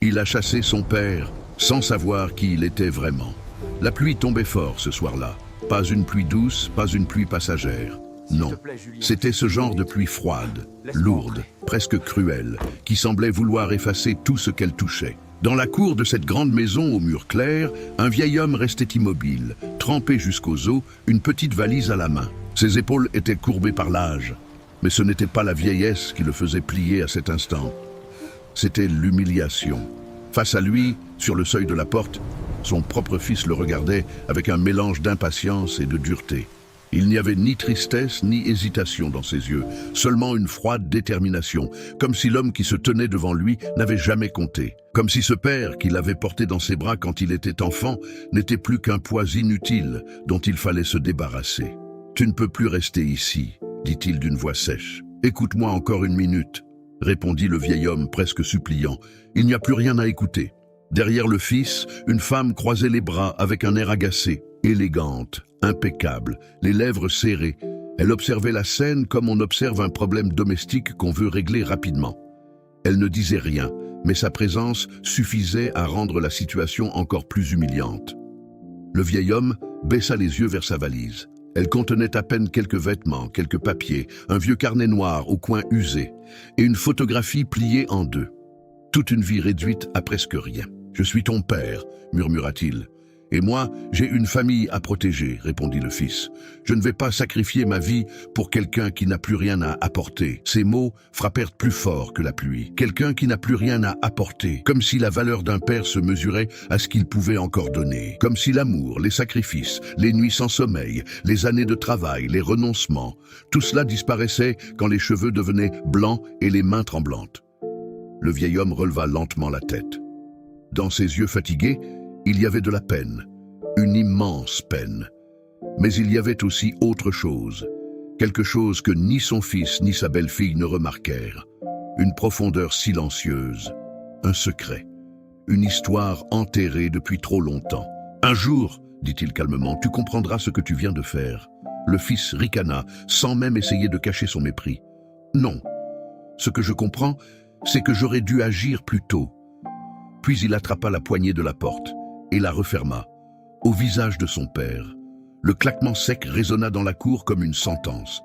Il a chassé son père sans savoir qui il était vraiment. La pluie tombait fort ce soir-là. Pas une pluie douce, pas une pluie passagère. Non, c'était ce genre de pluie froide, lourde, presque cruelle, qui semblait vouloir effacer tout ce qu'elle touchait. Dans la cour de cette grande maison aux murs clairs, un vieil homme restait immobile, trempé jusqu'aux os, une petite valise à la main. Ses épaules étaient courbées par l'âge. Mais ce n'était pas la vieillesse qui le faisait plier à cet instant. C'était l'humiliation. Face à lui, sur le seuil de la porte, son propre fils le regardait avec un mélange d'impatience et de dureté. Il n'y avait ni tristesse ni hésitation dans ses yeux, seulement une froide détermination, comme si l'homme qui se tenait devant lui n'avait jamais compté, comme si ce père qu'il avait porté dans ses bras quand il était enfant n'était plus qu'un poids inutile dont il fallait se débarrasser. « Tu ne peux plus rester ici », dit-il d'une voix sèche. « Écoute-moi encore une minute », répondit le vieil homme presque suppliant. « Il n'y a plus rien à écouter. » Derrière le fils, une femme croisait les bras avec un air agacé, élégante, impeccable, les lèvres serrées. Elle observait la scène comme on observe un problème domestique qu'on veut régler rapidement. Elle ne disait rien, mais sa présence suffisait à rendre la situation encore plus humiliante. Le vieil homme baissa les yeux vers sa valise. Elle contenait à peine quelques vêtements, quelques papiers, un vieux carnet noir au coin usé, et une photographie pliée en deux. Toute une vie réduite à presque rien. « Je suis ton père », murmura-t-il. « Et moi, j'ai une famille à protéger », répondit le fils. « Je ne vais pas sacrifier ma vie pour quelqu'un qui n'a plus rien à apporter. » Ces mots frappèrent plus fort que la pluie. Quelqu'un qui n'a plus rien à apporter, comme si la valeur d'un père se mesurait à ce qu'il pouvait encore donner. Comme si l'amour, les sacrifices, les nuits sans sommeil, les années de travail, les renoncements, tout cela disparaissait quand les cheveux devenaient blancs et les mains tremblantes. Le vieil homme releva lentement la tête. Dans ses yeux fatigués, il y avait de la peine, une immense peine. Mais il y avait aussi autre chose, quelque chose que ni son fils ni sa belle-fille ne remarquèrent. Une profondeur silencieuse, un secret, une histoire enterrée depuis trop longtemps. « Un jour, dit-il calmement, tu comprendras ce que tu viens de faire. » Le fils ricana, sans même essayer de cacher son mépris. « Non, ce que je comprends, c'est que j'aurais dû agir plus tôt. » Puis il attrapa la poignée de la porte et la referma, au visage de son père. Le claquement sec résonna dans la cour comme une sentence.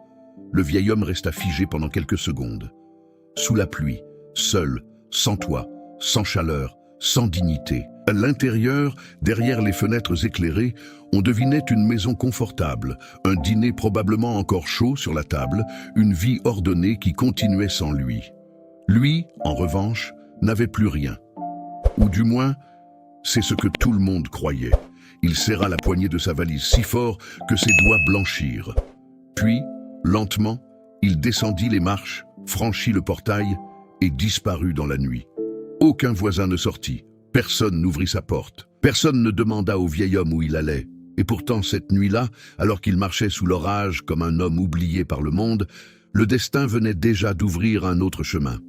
Le vieil homme resta figé pendant quelques secondes. Sous la pluie, seul, sans toit, sans chaleur, sans dignité. À l'intérieur, derrière les fenêtres éclairées, on devinait une maison confortable, un dîner probablement encore chaud sur la table, une vie ordonnée qui continuait sans lui. Lui, en revanche, n'avait plus rien. Ou du moins, c'est ce que tout le monde croyait. Il serra la poignée de sa valise si fort que ses doigts blanchirent. Puis, lentement, il descendit les marches, franchit le portail et disparut dans la nuit. Aucun voisin ne sortit, personne n'ouvrit sa porte, personne ne demanda au vieil homme où il allait. Et pourtant, cette nuit-là, alors qu'il marchait sous l'orage comme un homme oublié par le monde, le destin venait déjà d'ouvrir un autre chemin.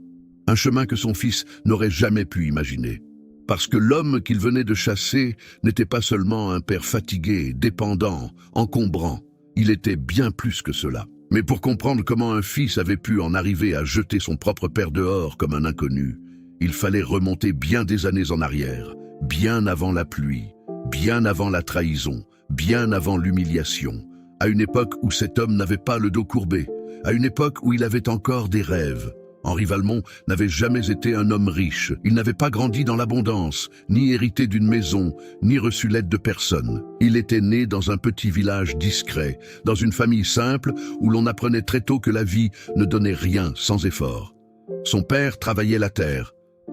Un chemin que son fils n'aurait jamais pu imaginer. Parce que l'homme qu'il venait de chasser n'était pas seulement un père fatigué, dépendant, encombrant. Il était bien plus que cela. Mais pour comprendre comment un fils avait pu en arriver à jeter son propre père dehors comme un inconnu, il fallait remonter bien des années en arrière, bien avant la pluie, bien avant la trahison, bien avant l'humiliation, à une époque où cet homme n'avait pas le dos courbé, à une époque où il avait encore des rêves. Henri Valmont n'avait jamais été un homme riche. Il n'avait pas grandi dans l'abondance, ni hérité d'une maison, ni reçu l'aide de personne. Il était né dans un petit village discret, dans une famille simple où l'on apprenait très tôt que la vie ne donnait rien sans effort. Son père travaillait la terre.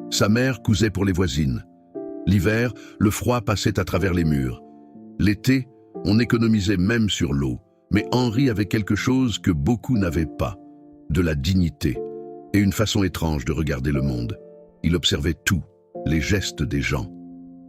Sa mère cousait pour les voisines. L'hiver, le froid passait à travers les murs. L'été, on économisait même sur l'eau. Mais Henri avait quelque chose que beaucoup n'avaient pas, de la dignité. Et une façon étrange de regarder le monde. Il observait tout, les gestes des gens,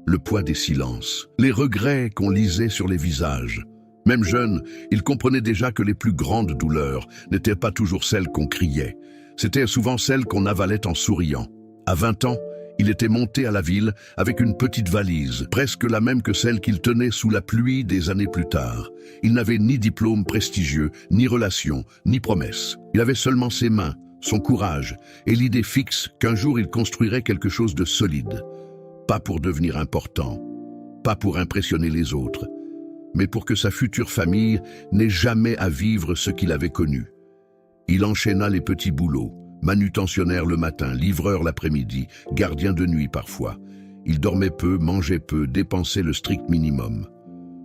le poids des silences, les regrets qu'on lisait sur les visages. Même jeune, il comprenait déjà que les plus grandes douleurs n'étaient pas toujours celles qu'on criait. C'était souvent celles qu'on avalait en souriant. À 20 ans, il était monté à la ville avec une petite valise, presque la même que celle qu'il tenait sous la pluie des années plus tard. Il n'avait ni diplôme prestigieux, ni relations, ni promesses. Il avait seulement ses mains, son courage et l'idée fixe qu'un jour il construirait quelque chose de solide. pas pour devenir important, pas pour impressionner les autres, mais pour que sa future famille n'ait jamais à vivre ce qu'il avait connu. Il enchaîna les petits boulots, manutentionnaire le matin, livreur l'après-midi, gardien de nuit parfois. Il dormait peu, mangeait peu, dépensait le strict minimum.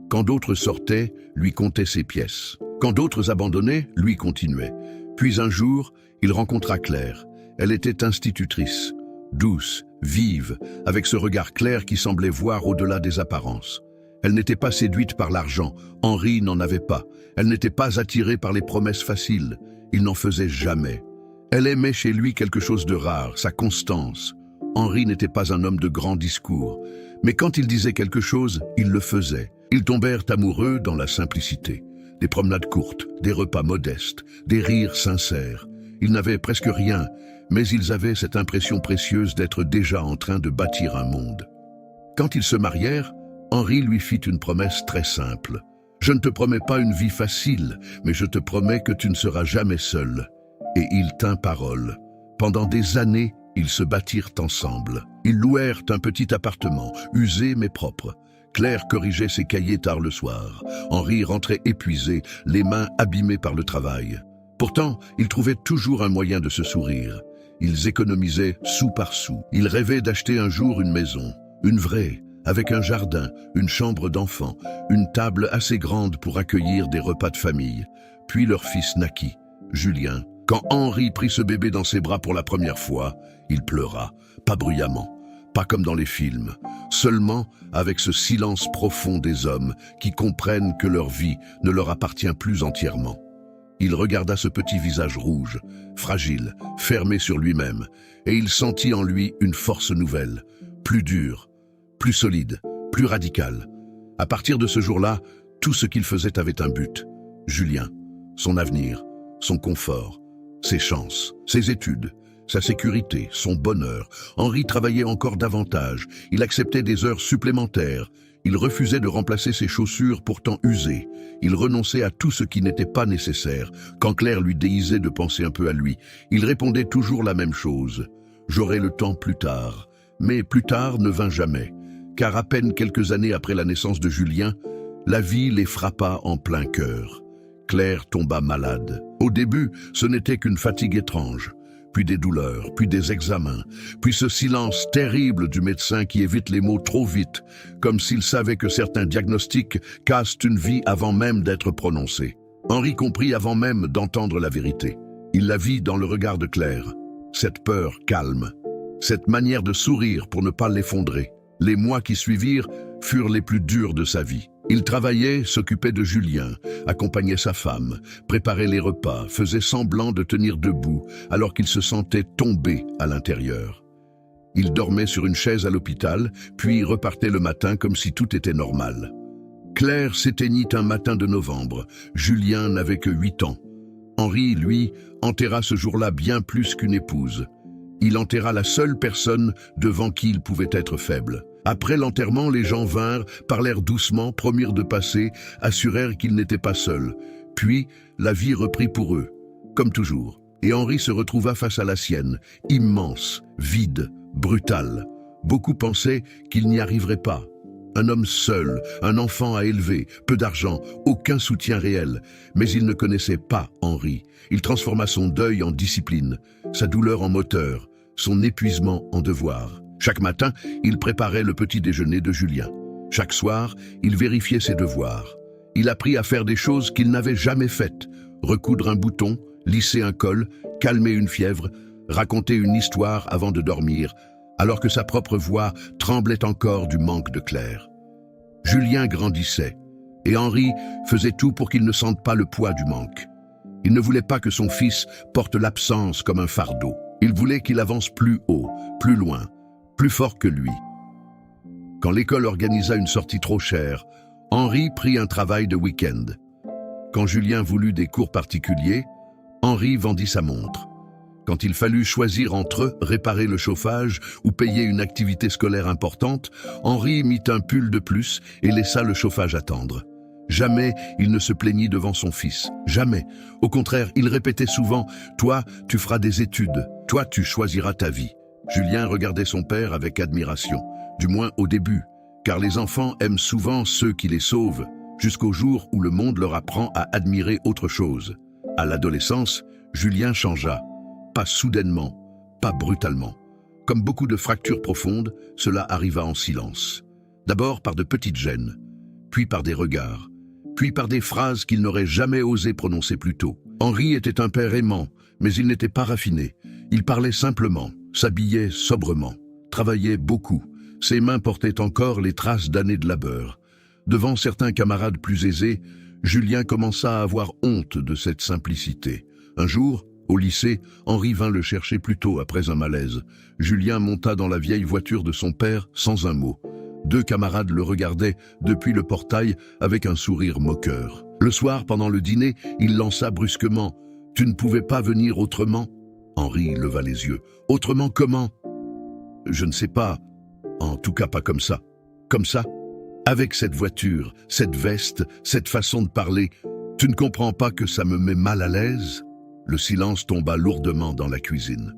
Quand d'autres sortaient, lui comptait ses pièces. Quand d'autres abandonnaient, lui continuait. Puis un jour, il rencontra Claire. Elle était institutrice, douce, vive, avec ce regard clair qui semblait voir au-delà des apparences. Elle n'était pas séduite par l'argent, Henri n'en avait pas. Elle n'était pas attirée par les promesses faciles, il n'en faisait jamais. Elle aimait chez lui quelque chose de rare, sa constance. Henri n'était pas un homme de grands discours, mais quand il disait quelque chose, il le faisait. Ils tombèrent amoureux dans la simplicité. Des promenades courtes, des repas modestes, des rires sincères. Ils n'avaient presque rien, mais ils avaient cette impression précieuse d'être déjà en train de bâtir un monde. Quand ils se marièrent, Henri lui fit une promesse très simple. « Je ne te promets pas une vie facile, mais je te promets que tu ne seras jamais seul. » Et il tint parole. Pendant des années, ils se bâtirent ensemble. Ils louèrent un petit appartement, usé mais propre. Claire corrigeait ses cahiers tard le soir. Henri rentrait épuisé, les mains abîmées par le travail. Pourtant, ils trouvaient toujours un moyen de se sourire. Ils économisaient sou par sou. Ils rêvaient d'acheter un jour une maison, une vraie, avec un jardin, une chambre d'enfant, une table assez grande pour accueillir des repas de famille. Puis leur fils naquit, Julien. Quand Henri prit ce bébé dans ses bras pour la première fois, il pleura, pas bruyamment, pas comme dans les films, seulement avec ce silence profond des hommes qui comprennent que leur vie ne leur appartient plus entièrement. Il regarda ce petit visage rouge, fragile, fermé sur lui-même, et il sentit en lui une force nouvelle, plus dure, plus solide, plus radicale. À partir de ce jour-là, tout ce qu'il faisait avait un but. Julien, son avenir, son confort, ses chances, ses études, sa sécurité, son bonheur. Henri travaillait encore davantage. Il acceptait des heures supplémentaires. Il refusait de remplacer ses chaussures pourtant usées. Il renonçait à tout ce qui n'était pas nécessaire. Quand Claire lui déisait de penser un peu à lui, il répondait toujours la même chose. « J'aurai le temps plus tard ». Mais plus tard ne vint jamais, car à peine quelques années après la naissance de Julien, la vie les frappa en plein cœur. Claire tomba malade. Au début, ce n'était qu'une fatigue étrange, puis des douleurs, puis des examens, puis ce silence terrible du médecin qui évite les mots trop vite, comme s'il savait que certains diagnostics cassent une vie avant même d'être prononcés. Henri comprit avant même d'entendre la vérité. Il la vit dans le regard de Claire, cette peur calme, cette manière de sourire pour ne pas l'effondrer. Les mois qui suivirent furent les plus durs de sa vie. Il travaillait, s'occupait de Julien, accompagnait sa femme, préparait les repas, faisait semblant de tenir debout alors qu'il se sentait tomber à l'intérieur. Il dormait sur une chaise à l'hôpital, puis repartait le matin comme si tout était normal. Claire s'éteignit un matin de novembre. Julien n'avait que 8 ans. Henri, lui, enterra ce jour-là bien plus qu'une épouse. Il enterra la seule personne devant qui il pouvait être faible. Après l'enterrement, les gens vinrent, parlèrent doucement, promirent de passer, assurèrent qu'ils n'étaient pas seuls. Puis, la vie reprit pour eux, comme toujours. Et Henri se retrouva face à la sienne, immense, vide, brutale. Beaucoup pensaient qu'il n'y arriverait pas. Un homme seul, un enfant à élever, peu d'argent, aucun soutien réel. Mais il ne connaissait pas Henri. Il transforma son deuil en discipline, sa douleur en moteur, son épuisement en devoir. Chaque matin, il préparait le petit déjeuner de Julien. Chaque soir, il vérifiait ses devoirs. Il apprit à faire des choses qu'il n'avait jamais faites. Recoudre un bouton, lisser un col, calmer une fièvre, raconter une histoire avant de dormir, alors que sa propre voix tremblait encore du manque de Claire. Julien grandissait, et Henri faisait tout pour qu'il ne sente pas le poids du manque. Il ne voulait pas que son fils porte l'absence comme un fardeau. Il voulait qu'il avance plus haut, plus loin, plus fort que lui. Quand l'école organisa une sortie trop chère, Henri prit un travail de week-end. Quand Julien voulut des cours particuliers, Henri vendit sa montre. Quand il fallut choisir entre réparer le chauffage ou payer une activité scolaire importante, Henri mit un pull de plus et laissa le chauffage attendre. Jamais il ne se plaignit devant son fils, jamais. Au contraire, il répétait souvent « Toi, tu feras des études, toi, tu choisiras ta vie ». Julien regardait son père avec admiration. Du moins au début, car les enfants aiment souvent ceux qui les sauvent, jusqu'au jour où le monde leur apprend à admirer autre chose. À l'adolescence, Julien changea. Pas soudainement, pas brutalement. Comme beaucoup de fractures profondes, cela arriva en silence. D'abord par de petites gênes, puis par des regards, puis par des phrases qu'il n'aurait jamais osé prononcer plus tôt. Henri était un père aimant, mais il n'était pas raffiné. Il parlait simplement, s'habillait sobrement, travaillait beaucoup. Ses mains portaient encore les traces d'années de labeur. Devant certains camarades plus aisés, Julien commença à avoir honte de cette simplicité. Un jour, au lycée, Henri vint le chercher plus tôt après un malaise. Julien monta dans la vieille voiture de son père sans un mot. 2 camarades le regardaient depuis le portail avec un sourire moqueur. Le soir, pendant le dîner, il lança brusquement « Tu ne pouvais pas venir autrement ?» Henri leva les yeux. « Autrement comment ?»« Je ne sais pas. En tout cas pas comme ça. »« Comme ça ? Avec cette voiture, cette veste, cette façon de parler, tu ne comprends pas que ça me met mal à l'aise ?» Le silence tomba lourdement dans la cuisine.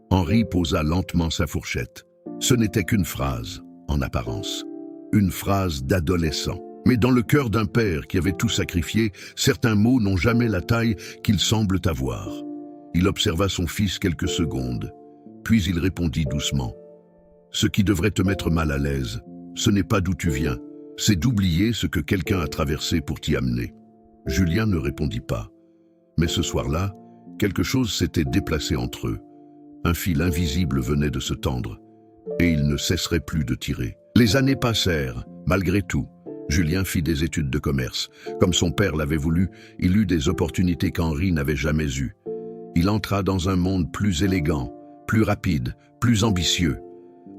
Henri posa lentement sa fourchette. Ce n'était qu'une phrase, en apparence. Une phrase d'adolescent. Mais dans le cœur d'un père qui avait tout sacrifié, certains mots n'ont jamais la taille qu'ils semblent avoir. Il observa son fils quelques secondes, puis il répondit doucement. « Ce qui devrait te mettre mal à l'aise, ce n'est pas d'où tu viens, c'est d'oublier ce que quelqu'un a traversé pour t'y amener. » Julien ne répondit pas. Mais ce soir-là, quelque chose s'était déplacé entre eux. Un fil invisible venait de se tendre, et il ne cesserait plus de tirer. Les années passèrent, malgré tout. Julien fit des études de commerce. Comme son père l'avait voulu, il eut des opportunités qu'Henri n'avait jamais eues. Il entra dans un monde plus élégant, plus rapide, plus ambitieux.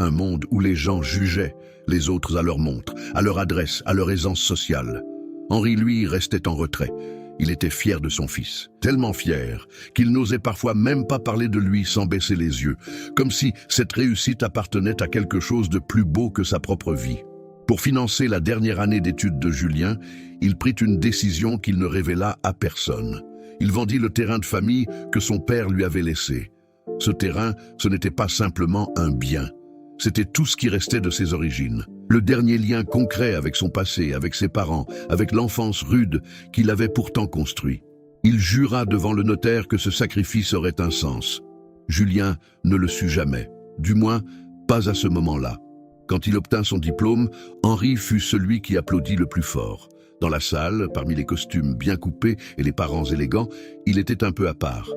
Un monde où les gens jugeaient les autres à leur montre, à leur adresse, à leur aisance sociale. Henri, lui, restait en retrait. Il était fier de son fils, tellement fier qu'il n'osait parfois même pas parler de lui sans baisser les yeux, comme si cette réussite appartenait à quelque chose de plus beau que sa propre vie. Pour financer la dernière année d'études de Julien, il prit une décision qu'il ne révéla à personne. Il vendit le terrain de famille que son père lui avait laissé. Ce terrain, ce n'était pas simplement un bien. C'était tout ce qui restait de ses origines. Le dernier lien concret avec son passé, avec ses parents, avec l'enfance rude qu'il avait pourtant construit. Il jura devant le notaire que ce sacrifice aurait un sens. Julien ne le sut jamais, du moins pas à ce moment-là. Quand il obtint son diplôme, Henri fut celui qui applaudit le plus fort. Dans la salle, parmi les costumes bien coupés et les parents élégants, il était un peu à part.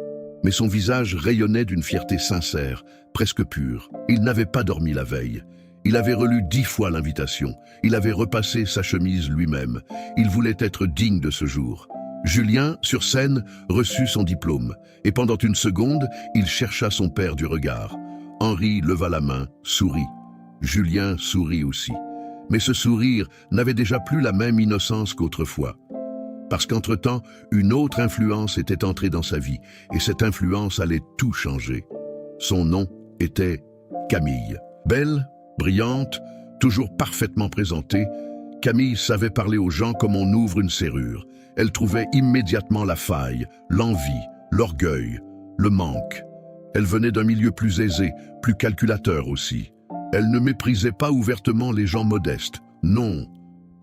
Mais son visage rayonnait d'une fierté sincère, presque pure. Il n'avait pas dormi la veille. Il avait relu 10 fois l'invitation. Il avait repassé sa chemise lui-même. Il voulait être digne de ce jour. Julien, sur scène, reçut son diplôme. Et pendant une seconde, il chercha son père du regard. Henri leva la main, sourit. Julien sourit aussi. Mais ce sourire n'avait déjà plus la même innocence qu'autrefois. Parce qu'entre-temps, une autre influence était entrée dans sa vie, et cette influence allait tout changer. Son nom était Camille. Belle, brillante, toujours parfaitement présentée, Camille savait parler aux gens comme on ouvre une serrure. Elle trouvait immédiatement la faille, l'envie, l'orgueil, le manque. Elle venait d'un milieu plus aisé, plus calculateur aussi. Elle ne méprisait pas ouvertement les gens modestes. Non,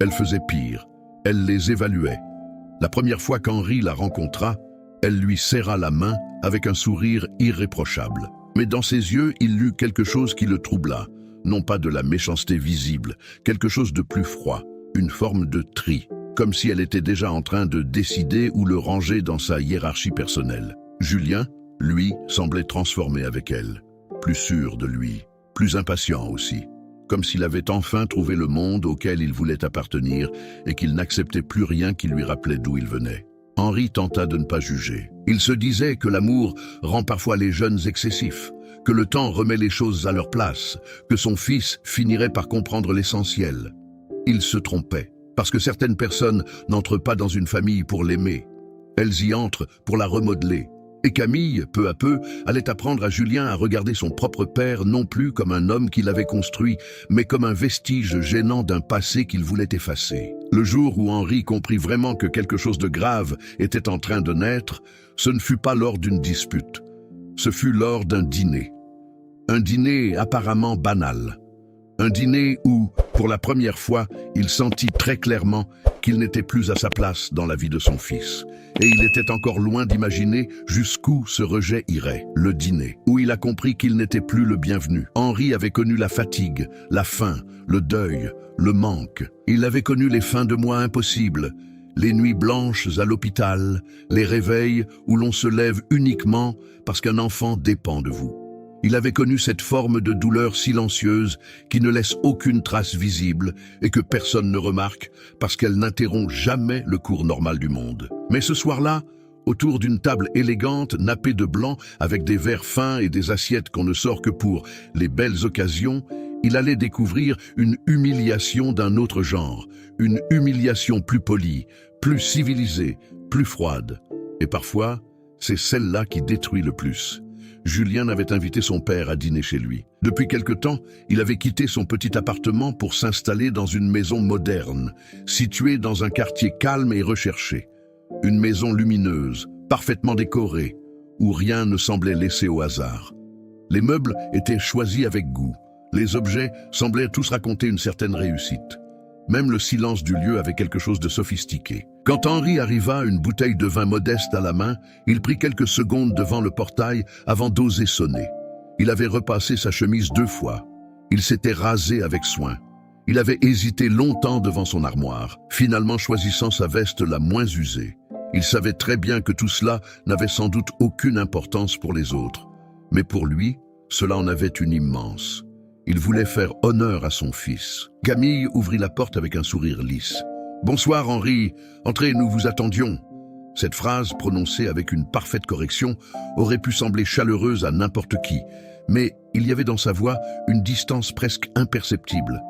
elle faisait pire. Elle les évaluait. La première fois qu'Henri la rencontra, elle lui serra la main avec un sourire irréprochable. Mais dans ses yeux, il lut quelque chose qui le troubla. Non pas de la méchanceté visible, quelque chose de plus froid, une forme de tri, comme si elle était déjà en train de décider où le ranger dans sa hiérarchie personnelle. Julien, lui, semblait transformé avec elle, plus sûr de lui, plus impatient aussi, comme s'il avait enfin trouvé le monde auquel il voulait appartenir et qu'il n'acceptait plus rien qui lui rappelait d'où il venait. Henri tenta de ne pas juger. Il se disait que l'amour rend parfois les jeunes excessifs, que le temps remet les choses à leur place, que son fils finirait par comprendre l'essentiel. Il se trompait, parce que certaines personnes n'entrent pas dans une famille pour l'aimer. Elles y entrent pour la remodeler. Et Camille, peu à peu, allait apprendre à Julien à regarder son propre père non plus comme un homme qu'il avait construit, mais comme un vestige gênant d'un passé qu'il voulait effacer. Le jour où Henri comprit vraiment que quelque chose de grave était en train de naître, ce ne fut pas lors d'une dispute. Ce fut lors d'un dîner. Un dîner apparemment banal. Un dîner où, pour la première fois, il sentit très clairement qu'il n'était plus à sa place dans la vie de son fils. Et il était encore loin d'imaginer jusqu'où ce rejet irait. Le dîner, où il a compris qu'il n'était plus le bienvenu. Henri avait connu la fatigue, la faim, le deuil, le manque. Il avait connu les fins de mois impossibles, les nuits blanches à l'hôpital, les réveils où l'on se lève uniquement parce qu'un enfant dépend de vous. Il avait connu cette forme de douleur silencieuse qui ne laisse aucune trace visible et que personne ne remarque parce qu'elle n'interrompt jamais le cours normal du monde. Mais ce soir-là, autour d'une table élégante, nappée de blanc, avec des verres fins et des assiettes qu'on ne sort que pour les belles occasions, il allait découvrir une humiliation d'un autre genre, une humiliation plus polie, plus civilisée, plus froide. Et parfois, c'est celle-là qui détruit le plus. Julien avait invité son père à dîner chez lui. Depuis quelque temps, il avait quitté son petit appartement pour s'installer dans une maison moderne, située dans un quartier calme et recherché. Une maison lumineuse, parfaitement décorée, où rien ne semblait laissé au hasard. Les meubles étaient choisis avec goût. Les objets semblaient tous raconter une certaine réussite. Même le silence du lieu avait quelque chose de sophistiqué. Quand Henri arriva, une bouteille de vin modeste à la main, il prit quelques secondes devant le portail avant d'oser sonner. Il avait repassé sa chemise 2 fois. Il s'était rasé avec soin. Il avait hésité longtemps devant son armoire, finalement choisissant sa veste la moins usée. Il savait très bien que tout cela n'avait sans doute aucune importance pour les autres. Mais pour lui, cela en avait une immense. Il voulait faire honneur à son fils. Camille ouvrit la porte avec un sourire lisse. « Bonsoir Henri, entrez, nous vous attendions. » Cette phrase, prononcée avec une parfaite correction, aurait pu sembler chaleureuse à n'importe qui, mais il y avait dans sa voix une distance presque imperceptible.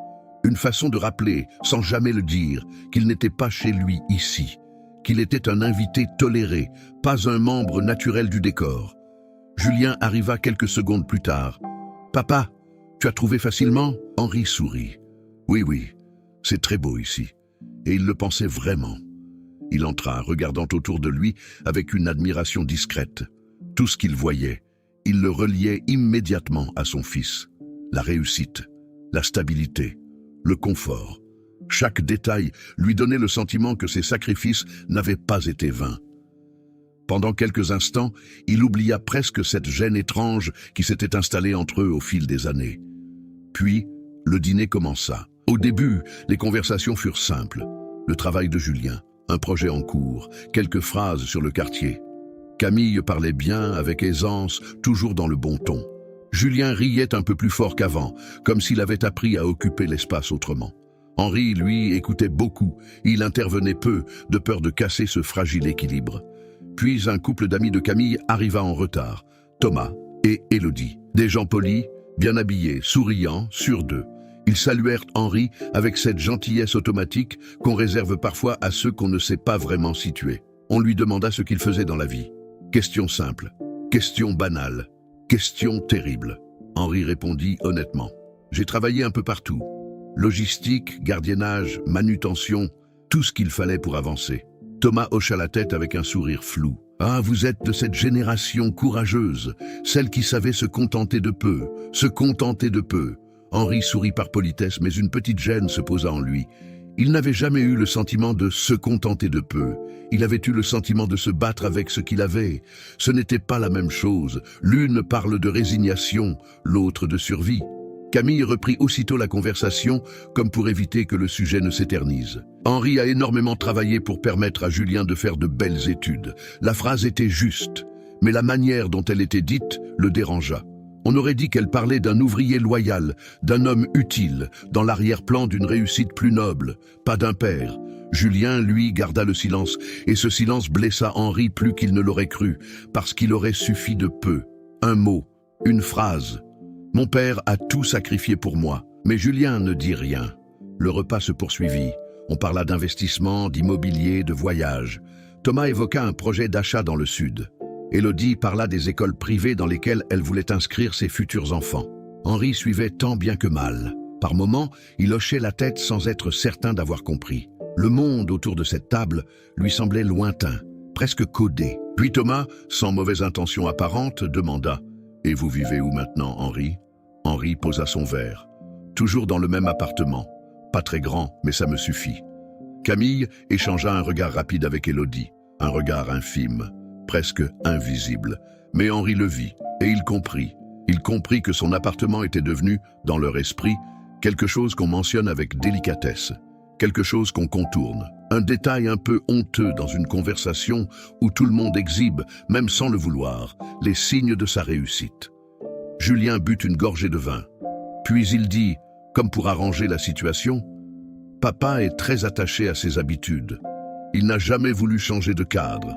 Une façon de rappeler, sans jamais le dire, qu'il n'était pas chez lui ici, qu'il était un invité toléré, pas un membre naturel du décor. Julien arriva quelques secondes plus tard. « Papa, tu as trouvé facilement ?» Henri sourit. « Oui, c'est très beau ici. » Et il le pensait vraiment. Il entra, regardant autour de lui avec une admiration discrète. Tout ce qu'il voyait, il le reliait immédiatement à son fils. La réussite, la stabilité, le confort. Chaque détail lui donnait le sentiment que ses sacrifices n'avaient pas été vains. Pendant quelques instants, il oublia presque cette gêne étrange qui s'était installée entre eux au fil des années. Puis, le dîner commença. Au début, les conversations furent simples. Le travail de Julien, un projet en cours, quelques phrases sur le quartier. Camille parlait bien, avec aisance, toujours dans le bon ton. Julien riait un peu plus fort qu'avant, comme s'il avait appris à occuper l'espace autrement. Henri, lui, écoutait beaucoup. Il intervenait peu, de peur de casser ce fragile équilibre. Puis un couple d'amis de Camille arriva en retard, Thomas et Élodie. Des gens polis, bien habillés, souriants, sûrs d'eux. Ils saluèrent Henri avec cette gentillesse automatique qu'on réserve parfois à ceux qu'on ne sait pas vraiment situer. On lui demanda ce qu'il faisait dans la vie. Question simple, question banale, question terrible. Henri répondit honnêtement. J'ai travaillé un peu partout. Logistique, gardiennage, manutention, tout ce qu'il fallait pour avancer. Thomas hocha la tête avec un sourire flou. Ah, vous êtes de cette génération courageuse, celle qui savait se contenter de peu, se contenter de peu. Henri sourit par politesse, mais une petite gêne se posa en lui. Il n'avait jamais eu le sentiment de se contenter de peu. Il avait eu le sentiment de se battre avec ce qu'il avait. Ce n'était pas la même chose. L'une parle de résignation, l'autre de survie. Camille reprit aussitôt la conversation, comme pour éviter que le sujet ne s'éternise. Henri a énormément travaillé pour permettre à Julien de faire de belles études. La phrase était juste, mais la manière dont elle était dite le dérangea. On aurait dit qu'elle parlait d'un ouvrier loyal, d'un homme utile, dans l'arrière-plan d'une réussite plus noble, pas d'un père. Julien, lui, garda le silence, et ce silence blessa Henri plus qu'il ne l'aurait cru, parce qu'il aurait suffi de peu. Un mot, une phrase. « Mon père a tout sacrifié pour moi. » Mais Julien ne dit rien. Le repas se poursuivit. On parla d'investissement, d'immobilier, de voyage. Thomas évoqua un projet d'achat dans le sud. Élodie parla des écoles privées dans lesquelles elle voulait inscrire ses futurs enfants. Henri suivait tant bien que mal. Par moments, il hochait la tête sans être certain d'avoir compris. Le monde autour de cette table lui semblait lointain, presque codé. Puis Thomas, sans mauvaise intention apparente, demanda « Et vous vivez où maintenant, Henri ?» Henri posa son verre. « toujours dans le même appartement. Pas très grand, mais ça me suffit. Camille échangea un regard rapide avec Élodie, un regard infime, presque invisible. Mais Henri le vit, et il comprit. Il comprit que son appartement était devenu, dans leur esprit, quelque chose qu'on mentionne avec délicatesse, quelque chose qu'on contourne, un détail un peu honteux dans une conversation où tout le monde exhibe, même sans le vouloir, les signes de sa réussite. Julien but une gorgée de vin. Puis il dit, comme pour arranger la situation, « Papa est très attaché à ses habitudes. Il n'a jamais voulu changer de cadre. »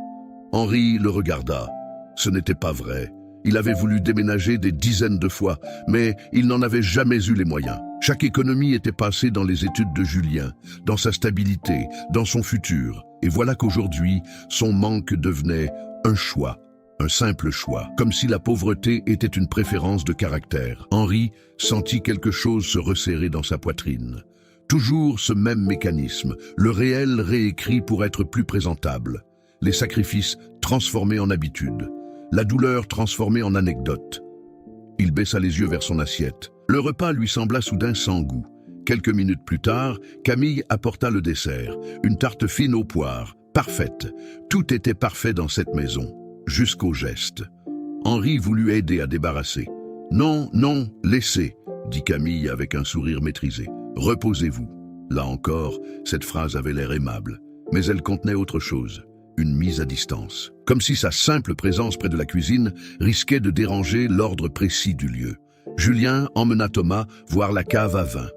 Henri le regarda. Ce n'était pas vrai. Il avait voulu déménager des dizaines de fois, mais il n'en avait jamais eu les moyens. Chaque économie était passée dans les études de Julien, dans sa stabilité, dans son futur. Et voilà qu'aujourd'hui, son manque devenait un choix, un simple choix, comme si la pauvreté était une préférence de caractère. Henri sentit quelque chose se resserrer dans sa poitrine. Toujours ce même mécanisme, le réel réécrit pour être plus présentable. Les sacrifices transformés en habitude. La douleur transformée en anecdote. Il baissa les yeux vers son assiette. Le repas lui sembla soudain sans goût. Quelques minutes plus tard, Camille apporta le dessert, une tarte fine aux poires, parfaite. Tout était parfait dans cette maison, jusqu'au geste. Henri voulut aider à débarrasser. « Non, non, laissez », dit Camille avec un sourire maîtrisé. « Reposez-vous. » Là encore, cette phrase avait l'air aimable, mais elle contenait autre chose. Une mise à distance. Comme si sa simple présence près de la cuisine risquait de déranger l'ordre précis du lieu. Julien emmena Thomas voir la cave à vin.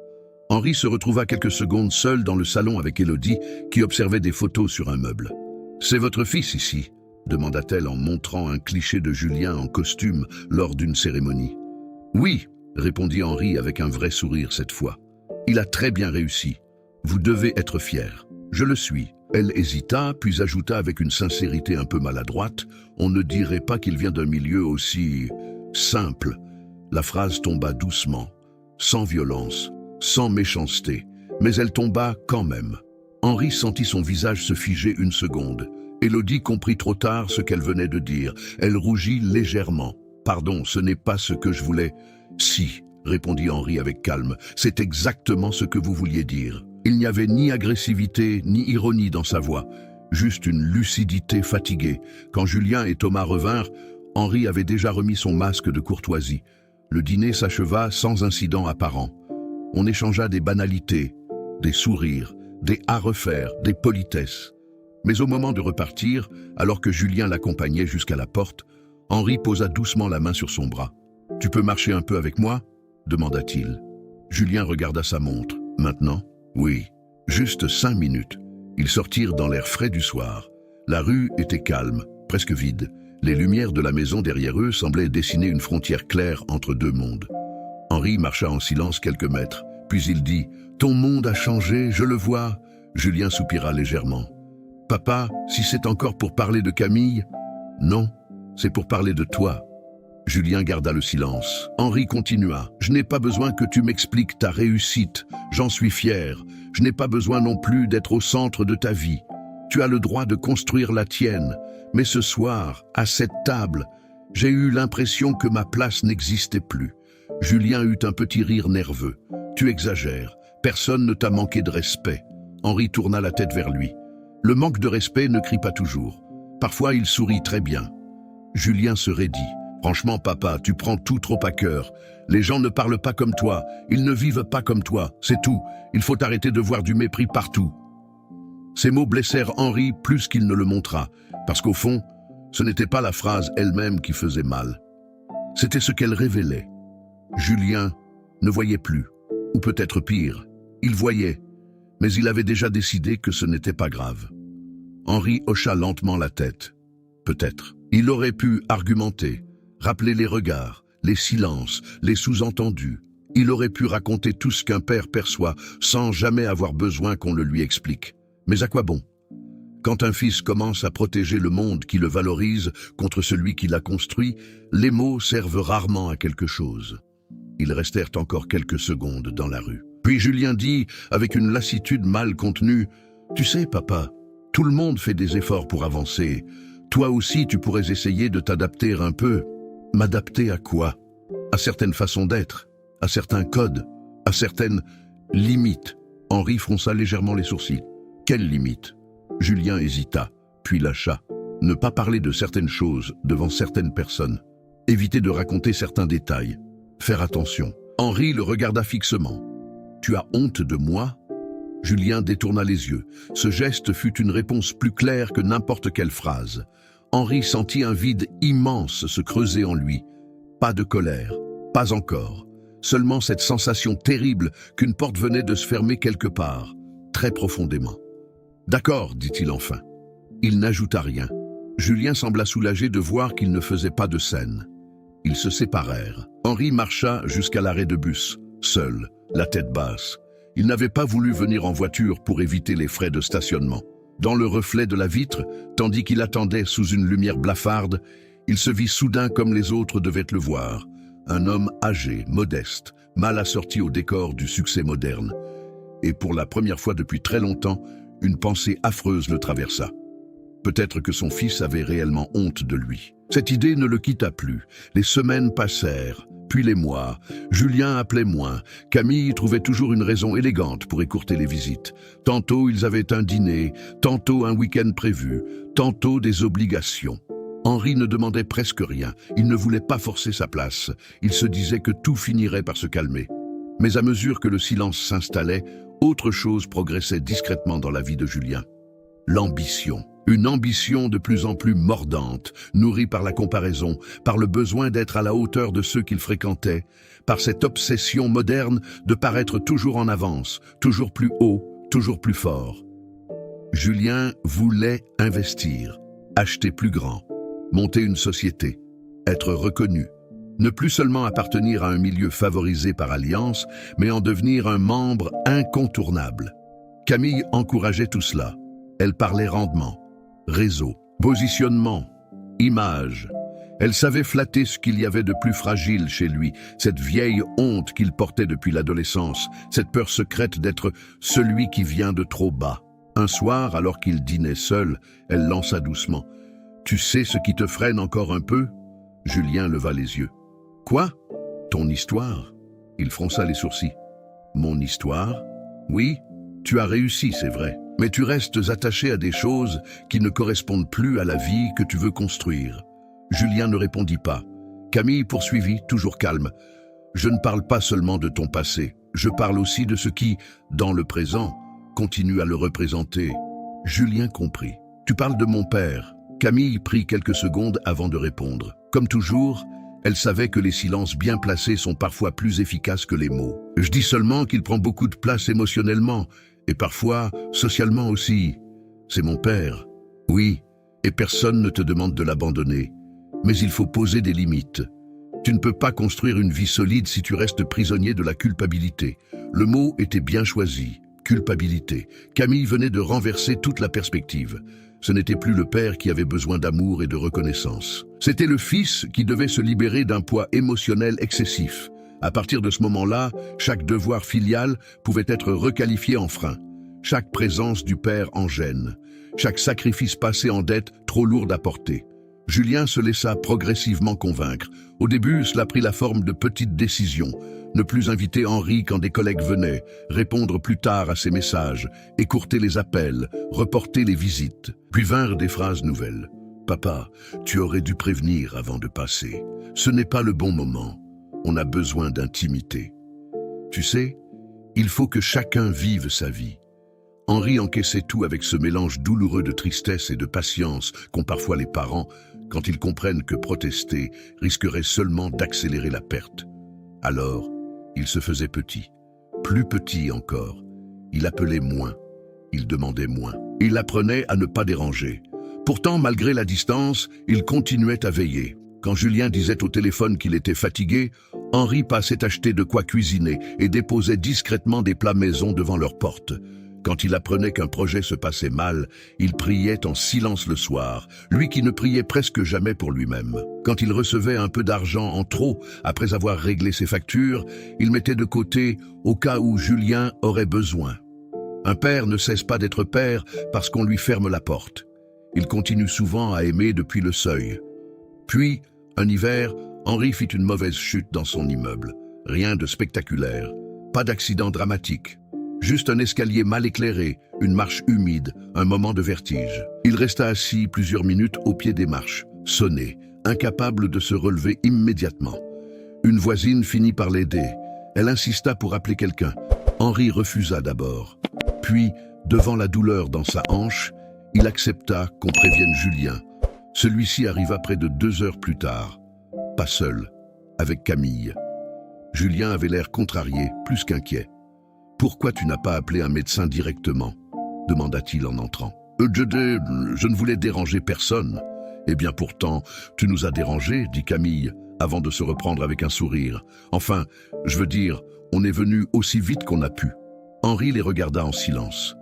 Henri se retrouva quelques secondes seul dans le salon avec Élodie, qui observait des photos sur un meuble. « C'est votre fils ici ?» demanda-t-elle en montrant un cliché de Julien en costume lors d'une cérémonie. « Oui », répondit Henri avec un vrai sourire cette fois. « Il a très bien réussi. Vous devez être fier. Je le suis. » Elle hésita, puis ajouta avec une sincérité un peu maladroite, « On ne dirait pas qu'il vient d'un milieu aussi simple. » La phrase tomba doucement, sans violence, sans méchanceté, mais elle tomba quand même. Henri sentit son visage se figer une seconde. Élodie comprit trop tard ce qu'elle venait de dire. Elle rougit légèrement. « Pardon, ce n'est pas ce que je voulais. »« Si, » répondit Henri avec calme, « c'est exactement ce que vous vouliez dire. » Il n'y avait ni agressivité, ni ironie dans sa voix, juste une lucidité fatiguée. Quand Julien et Thomas revinrent, Henri avait déjà remis son masque de courtoisie. Le dîner s'acheva sans incident apparent. On échangea des banalités, des sourires, des à refaire, des politesses. Mais au moment de repartir, alors que Julien l'accompagnait jusqu'à la porte, Henri posa doucement la main sur son bras. « Tu peux marcher un peu avec moi ?» demanda-t-il. Julien regarda sa montre. « Maintenant ?» « Oui, juste 5 minutes. » Ils sortirent dans l'air frais du soir. La rue était calme, presque vide. Les lumières de la maison derrière eux semblaient dessiner une frontière claire entre deux mondes. Henri marcha en silence quelques mètres, puis il dit « Ton monde a changé, je le vois. » Julien soupira légèrement. « Papa, si c'est encore pour parler de Camille ?»« Non, c'est pour parler de toi. » Julien garda le silence. Henri continua. « Je n'ai pas besoin que tu m'expliques ta réussite. J'en suis fier. Je n'ai pas besoin non plus d'être au centre de ta vie. Tu as le droit de construire la tienne. Mais ce soir, à cette table, j'ai eu l'impression que ma place n'existait plus. » Julien eut un petit rire nerveux. « Tu exagères. Personne ne t'a manqué de respect. » Henri tourna la tête vers lui. « Le manque de respect ne crie pas toujours. Parfois, il sourit très bien. » Julien se raidit. « Franchement, papa, tu prends tout trop à cœur. Les gens ne parlent pas comme toi. Ils ne vivent pas comme toi. C'est tout. Il faut arrêter de voir du mépris partout. » Ces mots blessèrent Henri plus qu'il ne le montra, parce qu'au fond, ce n'était pas la phrase elle-même qui faisait mal. C'était ce qu'elle révélait. Julien ne voyait plus, ou peut-être pire, il voyait, mais il avait déjà décidé que ce n'était pas grave. Henri hocha lentement la tête. Peut-être. Il aurait pu argumenter, rappeler les regards, les silences, les sous-entendus. Il aurait pu raconter tout ce qu'un père perçoit sans jamais avoir besoin qu'on le lui explique. Mais à quoi bon? Quand un fils commence à protéger le monde qui le valorise contre celui qui l'a construit, les mots servent rarement à quelque chose. Ils restèrent encore quelques secondes dans la rue. Puis Julien dit, avec une lassitude mal contenue, « Tu sais, papa, tout le monde fait des efforts pour avancer. Toi aussi, tu pourrais essayer de t'adapter un peu. » M'adapter à quoi? À certaines façons d'être, à certains codes, À certaines limites, Henri fronça légèrement les sourcils. Quelle limite? Julien hésita, puis lâcha. Ne pas parler de certaines choses devant certaines personnes. Éviter de raconter certains détails. Faire attention. Henri le regarda fixement. Tu as honte de moi? Julien détourna les yeux. Ce geste fut une réponse plus claire que n'importe quelle phrase. Henri sentit un vide immense se creuser en lui. Pas de colère, pas encore. Seulement cette sensation terrible qu'une porte venait de se fermer quelque part, très profondément. D'accord, dit-il enfin. Il n'ajouta rien. Julien sembla soulagé de voir qu'il ne faisait pas de scène. Ils se séparèrent. Henri marcha jusqu'à l'arrêt de bus, seul, la tête basse. Il n'avait pas voulu venir en voiture pour éviter les frais de stationnement. Dans le reflet de la vitre, tandis qu'il attendait sous une lumière blafarde, il se vit soudain comme les autres devaient le voir. Un homme âgé, modeste, mal assorti au décor du succès moderne. Et pour la première fois depuis très longtemps, une pensée affreuse le traversa. Peut-être que son fils avait réellement honte de lui. Cette idée ne le quitta plus. Les semaines passèrent, puis les mois. Julien appelait moins. Camille trouvait toujours une raison élégante pour écourter les visites. Tantôt ils avaient un dîner, tantôt un week-end prévu, tantôt des obligations. Henri ne demandait presque rien. Il ne voulait pas forcer sa place. Il se disait que tout finirait par se calmer. Mais à mesure que le silence s'installait, autre chose progressait discrètement dans la vie de Julien. L'ambition. Une ambition de plus en plus mordante, nourrie par la comparaison, par le besoin d'être à la hauteur de ceux qu'il fréquentait, par cette obsession moderne de paraître toujours en avance, toujours plus haut, toujours plus fort. Julien voulait investir, acheter plus grand, monter une société, être reconnu, ne plus seulement appartenir à un milieu favorisé par alliance, mais en devenir un membre incontournable. Camille encourageait tout cela. Elle parlait rendement. Réseau, positionnement, image. Elle savait flatter ce qu'il y avait de plus fragile chez lui, cette vieille honte qu'il portait depuis l'adolescence, cette peur secrète d'être celui qui vient de trop bas. Un soir, alors qu'il dînait seul, elle lança doucement. « Tu sais ce qui te freine encore un peu ?» Julien leva les yeux. « Quoi? Ton histoire ?» Il fronça les sourcils. « Mon histoire? Oui, tu as réussi, c'est vrai. Mais tu restes attaché à des choses qui ne correspondent plus à la vie que tu veux construire. » Julien ne répondit pas. Camille poursuivit, toujours calme. « Je ne parle pas seulement de ton passé. Je parle aussi de ce qui, dans le présent, continue à le représenter. » Julien comprit. « Tu parles de mon père. » Camille prit quelques secondes avant de répondre. Comme toujours, elle savait que les silences bien placés sont parfois plus efficaces que les mots. « Je dis seulement qu'il prend beaucoup de place émotionnellement. Et parfois, socialement aussi. C'est mon père. Oui, et personne ne te demande de l'abandonner. Mais il faut poser des limites. Tu ne peux pas construire une vie solide si tu restes prisonnier de la culpabilité. » Le mot était bien choisi. Culpabilité. Camille venait de renverser toute la perspective. Ce n'était plus le père qui avait besoin d'amour et de reconnaissance. C'était le fils qui devait se libérer d'un poids émotionnel excessif. À partir de ce moment-là, chaque devoir filial pouvait être requalifié en frein. Chaque présence du père en gêne. Chaque sacrifice passé en dette trop lourd à porter. Julien se laissa progressivement convaincre. Au début, cela prit la forme de petites décisions. Ne plus inviter Henri quand des collègues venaient, répondre plus tard à ses messages, écourter les appels, reporter les visites. Puis vinrent des phrases nouvelles. « Papa, tu aurais dû prévenir avant de passer. Ce n'est pas le bon moment. On a besoin d'intimité. Tu sais, il faut que chacun vive sa vie. » Henri encaissait tout avec ce mélange douloureux de tristesse et de patience qu'ont parfois les parents quand ils comprennent que protester risquerait seulement d'accélérer la perte. Alors, il se faisait petit, plus petit encore. Il appelait moins, il demandait moins. Il apprenait à ne pas déranger. Pourtant, malgré la distance, il continuait à veiller. Quand Julien disait au téléphone qu'il était fatigué, Henri passait acheter de quoi cuisiner et déposait discrètement des plats maison devant leur porte. Quand il apprenait qu'un projet se passait mal, il priait en silence le soir, lui qui ne priait presque jamais pour lui-même. Quand il recevait un peu d'argent en trop, après avoir réglé ses factures, il mettait de côté au cas où Julien aurait besoin. Un père ne cesse pas d'être père parce qu'on lui ferme la porte. Il continue souvent à aimer depuis le seuil. Puis, un hiver, Henri fit une mauvaise chute dans son immeuble. Rien de spectaculaire. Pas d'accident dramatique. Juste un escalier mal éclairé, une marche humide, un moment de vertige. Il resta assis plusieurs minutes au pied des marches, sonné, incapable de se relever immédiatement. Une voisine finit par l'aider. Elle insista pour appeler quelqu'un. Henri refusa d'abord. Puis, devant la douleur dans sa hanche, il accepta qu'on prévienne Julien. Celui-ci arriva près de 2 heures plus tard. Pas seul, avec Camille. Julien avait l'air contrarié, plus qu'inquiet. « Pourquoi tu n'as pas appelé un médecin directement ?» demanda-t-il en entrant. « Je ne voulais déranger personne. »« Eh bien pourtant, tu nous as dérangés, » dit Camille, avant de se reprendre avec un sourire. « Enfin, je veux dire, on est venu aussi vite qu'on a pu. » Henri les regarda en silence.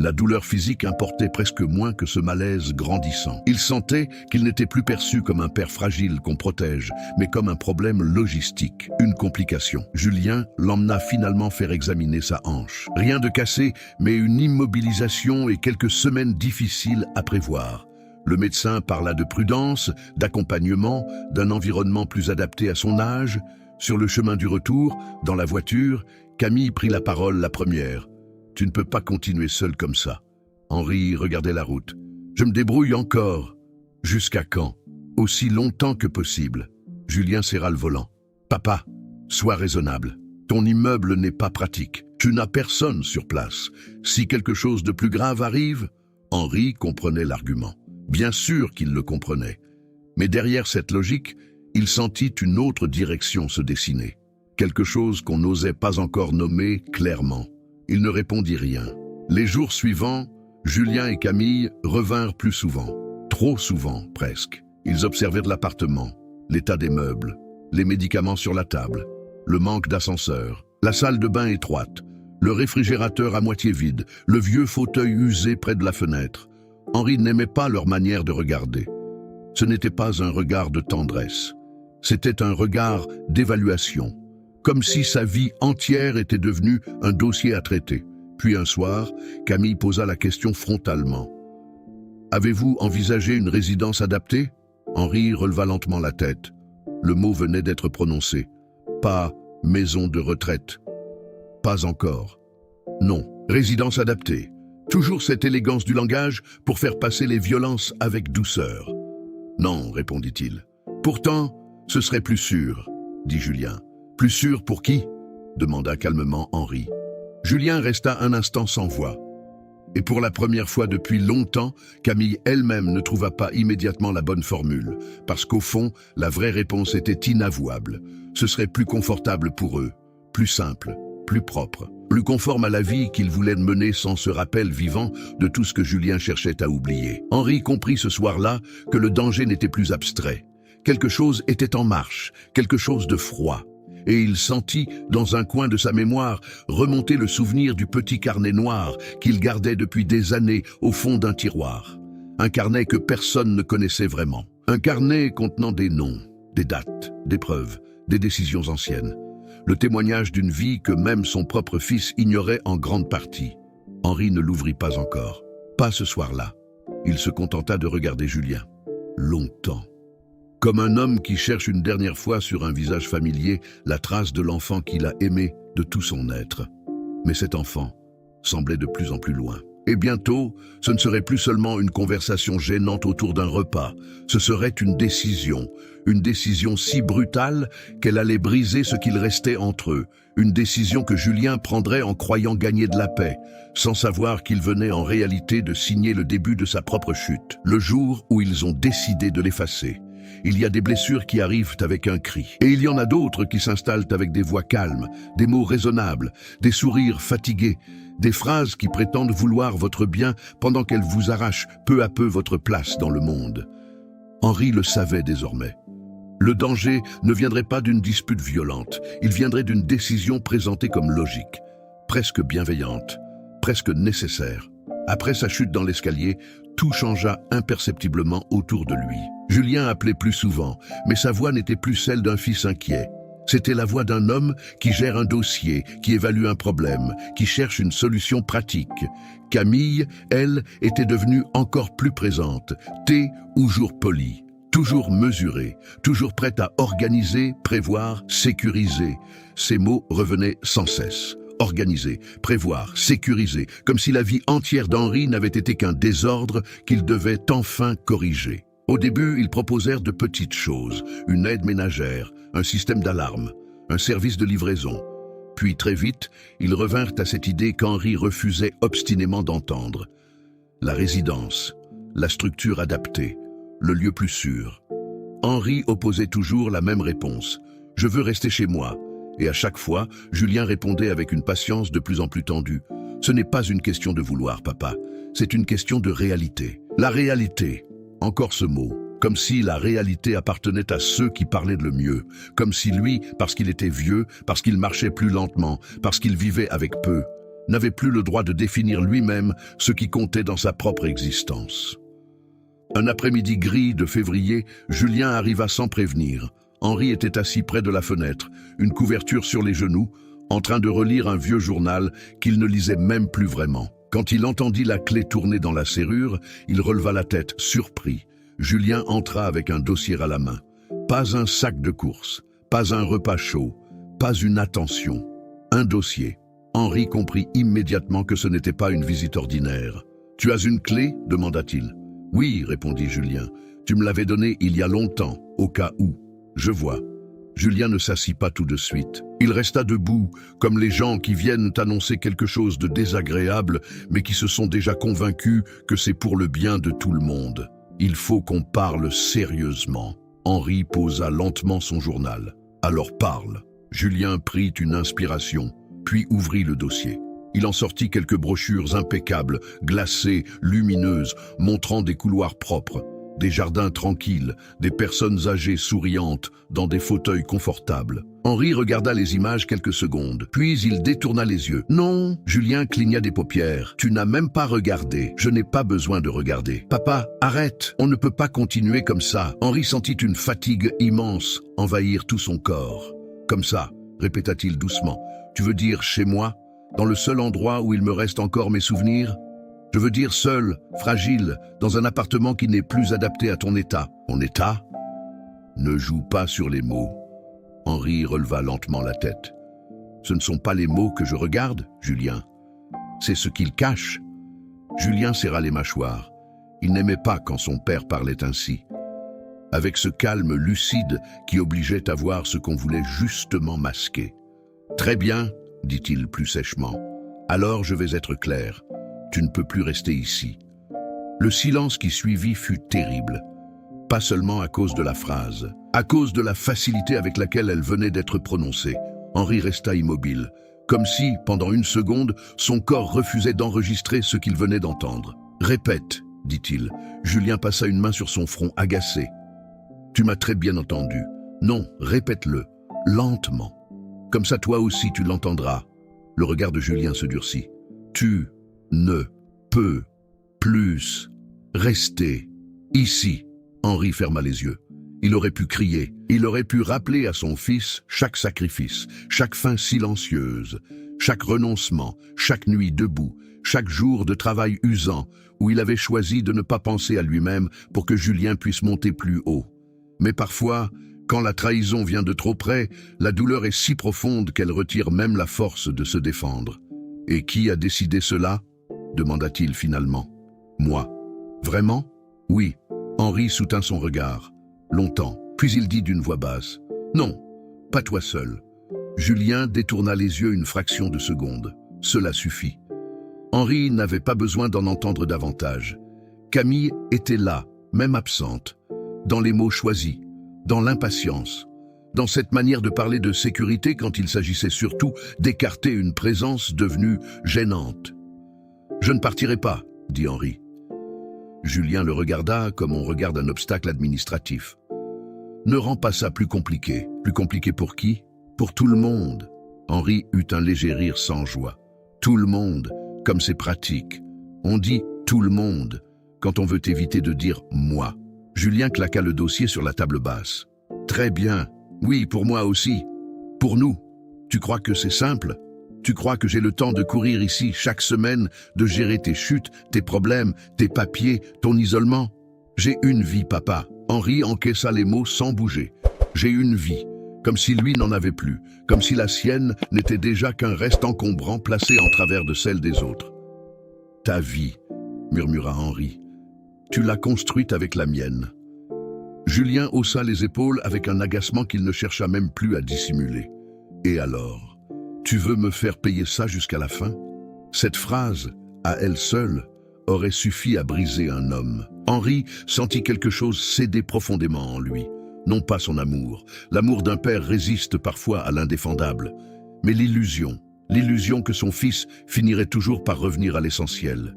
La douleur physique importait presque moins que ce malaise grandissant. Il sentait qu'il n'était plus perçu comme un père fragile qu'on protège, mais comme un problème logistique, une complication. Julien l'emmena finalement faire examiner sa hanche. Rien de cassé, mais une immobilisation et quelques semaines difficiles à prévoir. Le médecin parla de prudence, d'accompagnement, d'un environnement plus adapté à son âge. Sur le chemin du retour, dans la voiture, Camille prit la parole la première. « Tu ne peux pas continuer seul comme ça. » Henri regardait la route. « Je me débrouille encore. »« Jusqu'à quand ?»« Aussi longtemps que possible. » Julien serra le volant. « Papa, sois raisonnable. Ton immeuble n'est pas pratique. Tu n'as personne sur place. Si quelque chose de plus grave arrive... » Henri comprenait l'argument. Bien sûr qu'il le comprenait. Mais derrière cette logique, il sentit une autre direction se dessiner. Quelque chose qu'on n'osait pas encore nommer clairement. Il ne répondit rien. Les jours suivants, Julien et Camille revinrent plus souvent. Trop souvent, presque. Ils observèrent l'appartement, l'état des meubles, les médicaments sur la table, le manque d'ascenseur, la salle de bain étroite, le réfrigérateur à moitié vide, le vieux fauteuil usé près de la fenêtre. Henri n'aimait pas leur manière de regarder. Ce n'était pas un regard de tendresse. C'était un regard d'évaluation. Comme si sa vie entière était devenue un dossier à traiter. Puis un soir, Camille posa la question frontalement. « Avez-vous envisagé une résidence adaptée ?» Henri releva lentement la tête. Le mot venait d'être prononcé. Pas « maison de retraite ». Pas encore. Non, résidence adaptée. Toujours cette élégance du langage pour faire passer les violences avec douceur. « Non, répondit-il. Pourtant, ce serait plus sûr, dit Julien. Plus sûr pour qui ? Demanda calmement Henri. Julien resta un instant sans voix. Et pour la première fois depuis longtemps, Camille elle-même ne trouva pas immédiatement la bonne formule, parce qu'au fond, la vraie réponse était inavouable. Ce serait plus confortable pour eux, plus simple, plus propre, plus conforme à la vie qu'ils voulaient mener sans ce rappel vivant de tout ce que Julien cherchait à oublier. Henri comprit ce soir-là que le danger n'était plus abstrait. Quelque chose était en marche, quelque chose de froid. Et il sentit, dans un coin de sa mémoire, remonter le souvenir du petit carnet noir qu'il gardait depuis des années au fond d'un tiroir. Un carnet que personne ne connaissait vraiment. Un carnet contenant des noms, des dates, des preuves, des décisions anciennes. Le témoignage d'une vie que même son propre fils ignorait en grande partie. Henri ne l'ouvrit pas encore. Pas ce soir-là. Il se contenta de regarder Julien. Longtemps. Comme un homme qui cherche une dernière fois sur un visage familier la trace de l'enfant qu'il a aimé de tout son être. Mais cet enfant semblait de plus en plus loin. Et bientôt, ce ne serait plus seulement une conversation gênante autour d'un repas, ce serait une décision si brutale qu'elle allait briser ce qu'il restait entre eux, une décision que Julien prendrait en croyant gagner de la paix, sans savoir qu'il venait en réalité de signer le début de sa propre chute, le jour où ils ont décidé de l'effacer. Il y a des blessures qui arrivent avec un cri. Et il y en a d'autres qui s'installent avec des voix calmes, des mots raisonnables, des sourires fatigués, des phrases qui prétendent vouloir votre bien pendant qu'elles vous arrachent peu à peu votre place dans le monde. Henri le savait désormais. Le danger ne viendrait pas d'une dispute violente, il viendrait d'une décision présentée comme logique, presque bienveillante, presque nécessaire. Après sa chute dans l'escalier, tout changea imperceptiblement autour de lui. Julien appelait plus souvent, mais sa voix n'était plus celle d'un fils inquiet. C'était la voix d'un homme qui gère un dossier, qui évalue un problème, qui cherche une solution pratique. Camille, elle, était devenue encore plus présente, thé ou jour poli. Toujours mesuré, toujours prêt à organiser, prévoir, sécuriser. Ces mots revenaient sans cesse. Organiser, prévoir, sécuriser, comme si la vie entière d'Henri n'avait été qu'un désordre qu'il devait enfin corriger. Au début, ils proposèrent de petites choses, une aide ménagère, un système d'alarme, un service de livraison. Puis très vite, ils revinrent à cette idée qu'Henri refusait obstinément d'entendre. La résidence, la structure adaptée, le lieu plus sûr. Henri opposait toujours la même réponse. « Je veux rester chez moi ». Et à chaque fois, Julien répondait avec une patience de plus en plus tendue. « Ce n'est pas une question de vouloir, papa. C'est une question de réalité. » La réalité. Encore ce mot. Comme si la réalité appartenait à ceux qui parlaient le mieux. Comme si lui, parce qu'il était vieux, parce qu'il marchait plus lentement, parce qu'il vivait avec peu, n'avait plus le droit de définir lui-même ce qui comptait dans sa propre existence. Un après-midi gris de février, Julien arriva sans prévenir. Henri était assis près de la fenêtre, une couverture sur les genoux, en train de relire un vieux journal qu'il ne lisait même plus vraiment. Quand il entendit la clé tourner dans la serrure, il releva la tête, surpris. Julien entra avec un dossier à la main. Pas un sac de course, pas un repas chaud, pas une attention. Un dossier. Henri comprit immédiatement que ce n'était pas une visite ordinaire. « Tu as une clé ?» demanda-t-il. « Oui, répondit Julien. Tu me l'avais donnée il y a longtemps, au cas où. Je vois. » Julien ne s'assit pas tout de suite. Il resta debout, comme les gens qui viennent annoncer quelque chose de désagréable, mais qui se sont déjà convaincus que c'est pour le bien de tout le monde. Il faut qu'on parle sérieusement. Henri posa lentement son journal. Alors parle. Julien prit une inspiration, puis ouvrit le dossier. Il en sortit quelques brochures impeccables, glacées, lumineuses, montrant des couloirs propres, des jardins tranquilles, des personnes âgées souriantes, dans des fauteuils confortables. Henri regarda les images quelques secondes, puis il détourna les yeux. « Non !» Julien cligna des paupières. « Tu n'as même pas regardé. Je n'ai pas besoin de regarder. Papa, arrête. On ne peut pas continuer comme ça. » Henri sentit une fatigue immense envahir tout son corps. « Comme ça, » répéta-t-il doucement. « Tu veux dire chez moi ? Dans le seul endroit où il me reste encore mes souvenirs ? Je veux dire seul, fragile, dans un appartement qui n'est plus adapté à ton état. » « Mon état ? Ne joue pas sur les mots. » Henri releva lentement la tête. « Ce ne sont pas les mots que je regarde, Julien. C'est ce qu'ils cachent. » Julien serra les mâchoires. Il n'aimait pas quand son père parlait ainsi. Avec ce calme lucide qui obligeait à voir ce qu'on voulait justement masquer. « Très bien, » dit-il plus sèchement. « Alors je vais être clair. Tu ne peux plus rester ici. » Le silence qui suivit fut terrible. Pas seulement à cause de la phrase, à cause de la facilité avec laquelle elle venait d'être prononcée. Henri resta immobile, comme si, pendant une seconde, son corps refusait d'enregistrer ce qu'il venait d'entendre. « Répète, » dit-il. Julien passa une main sur son front, agacé. « Tu m'as très bien entendu. Non, répète-le, lentement. Comme ça toi aussi tu l'entendras. » Le regard de Julien se durcit. « Tu ne peux plus rester ici. » Henri ferma les yeux. Il aurait pu crier, il aurait pu rappeler à son fils chaque sacrifice, chaque fin silencieuse, chaque renoncement, chaque nuit debout, chaque jour de travail usant, où il avait choisi de ne pas penser à lui-même pour que Julien puisse monter plus haut. Mais parfois, quand la trahison vient de trop près, la douleur est si profonde qu'elle retire même la force de se défendre. « Et qui a décidé cela ?» demanda-t-il finalement. « Moi. »« Vraiment ? » ?»« Oui. » Henri soutint son regard. Longtemps, puis il dit d'une voix basse. « Non, pas toi seul. » Julien détourna les yeux une fraction de seconde. Cela suffit. Henri n'avait pas besoin d'en entendre davantage. Camille était là, même absente, dans les mots choisis, dans l'impatience, dans cette manière de parler de sécurité quand il s'agissait surtout d'écarter une présence devenue gênante. « Je ne partirai pas, » dit Henri. Julien le regarda comme on regarde un obstacle administratif. « Ne rends pas ça plus compliqué. Plus compliqué pour qui ? Pour tout le monde. » Henri eut un léger rire sans joie. « Tout le monde, comme c'est pratique. On dit « tout le monde » quand on veut éviter de dire « moi ». Julien claqua le dossier sur la table basse. « Très bien. Oui, pour moi aussi. Pour nous. Tu crois que c'est simple ? Tu crois que j'ai le temps de courir ici chaque semaine, de gérer tes chutes, tes problèmes, tes papiers, ton isolement ? J'ai une vie, papa. Henri encaissa les mots sans bouger. « J'ai une vie », comme si lui n'en avait plus, comme si la sienne n'était déjà qu'un reste encombrant placé en travers de celle des autres. « Ta vie », murmura Henri, « tu l'as construite avec la mienne. » Julien haussa les épaules avec un agacement qu'il ne chercha même plus à dissimuler. « Et alors, tu veux me faire payer ça jusqu'à la fin ?» Cette phrase, à elle seule, aurait suffi à briser un homme. Henri sentit quelque chose céder profondément en lui. Non pas son amour. L'amour d'un père résiste parfois à l'indéfendable. Mais l'illusion que son fils finirait toujours par revenir à l'essentiel.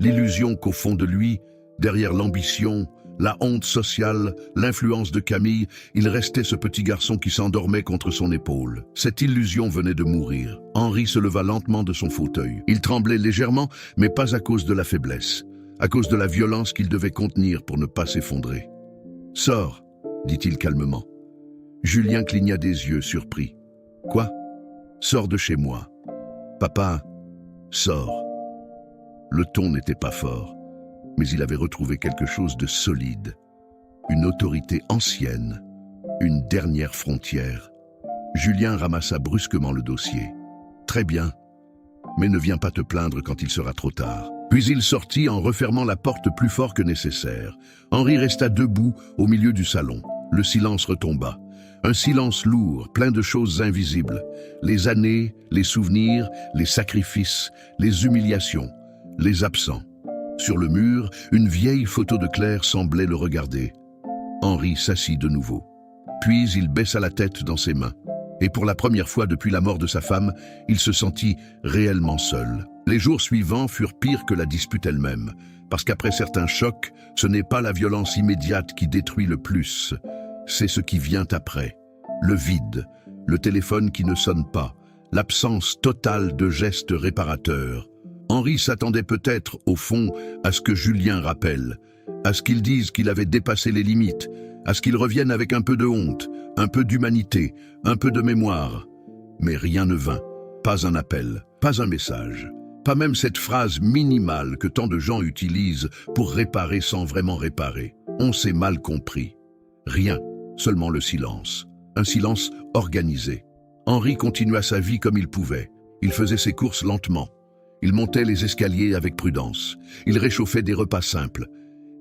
L'illusion qu'au fond de lui, derrière l'ambition, la honte sociale, l'influence de Camille, il restait ce petit garçon qui s'endormait contre son épaule. Cette illusion venait de mourir. Henri se leva lentement de son fauteuil. Il tremblait légèrement, mais pas à cause de la faiblesse, à cause de la violence qu'il devait contenir pour ne pas s'effondrer. « Sors », dit-il calmement. Julien cligna des yeux, surpris. « Quoi ? Sors de chez moi. »« Papa, sors. » Le ton n'était pas fort, mais il avait retrouvé quelque chose de solide, une autorité ancienne, une dernière frontière. Julien ramassa brusquement le dossier. « Très bien, mais ne viens pas te plaindre quand il sera trop tard. » Puis il sortit en refermant la porte plus fort que nécessaire. Henri resta debout au milieu du salon. Le silence retomba. Un silence lourd, plein de choses invisibles. Les années, les souvenirs, les sacrifices, les humiliations, les absents. Sur le mur, une vieille photo de Claire semblait le regarder. Henri s'assit de nouveau. Puis il baissa la tête dans ses mains. Et pour la première fois depuis la mort de sa femme, il se sentit réellement seul. Les jours suivants furent pires que la dispute elle-même, parce qu'après certains chocs, ce n'est pas la violence immédiate qui détruit le plus, c'est ce qui vient après. Le vide, le téléphone qui ne sonne pas, l'absence totale de gestes réparateurs. Henri s'attendait peut-être, au fond, à ce que Julien rappelle, à ce qu'il dise qu'il avait dépassé les limites, à ce qu'il revienne avec un peu de honte, un peu d'humanité, un peu de mémoire. Mais rien ne vint, pas un appel, pas un message, pas même cette phrase minimale que tant de gens utilisent pour réparer sans vraiment réparer. On s'est mal compris. Rien, seulement le silence, un silence organisé. Henri continua sa vie comme il pouvait. Il faisait ses courses lentement. Il montait les escaliers avec prudence. Il réchauffait des repas simples.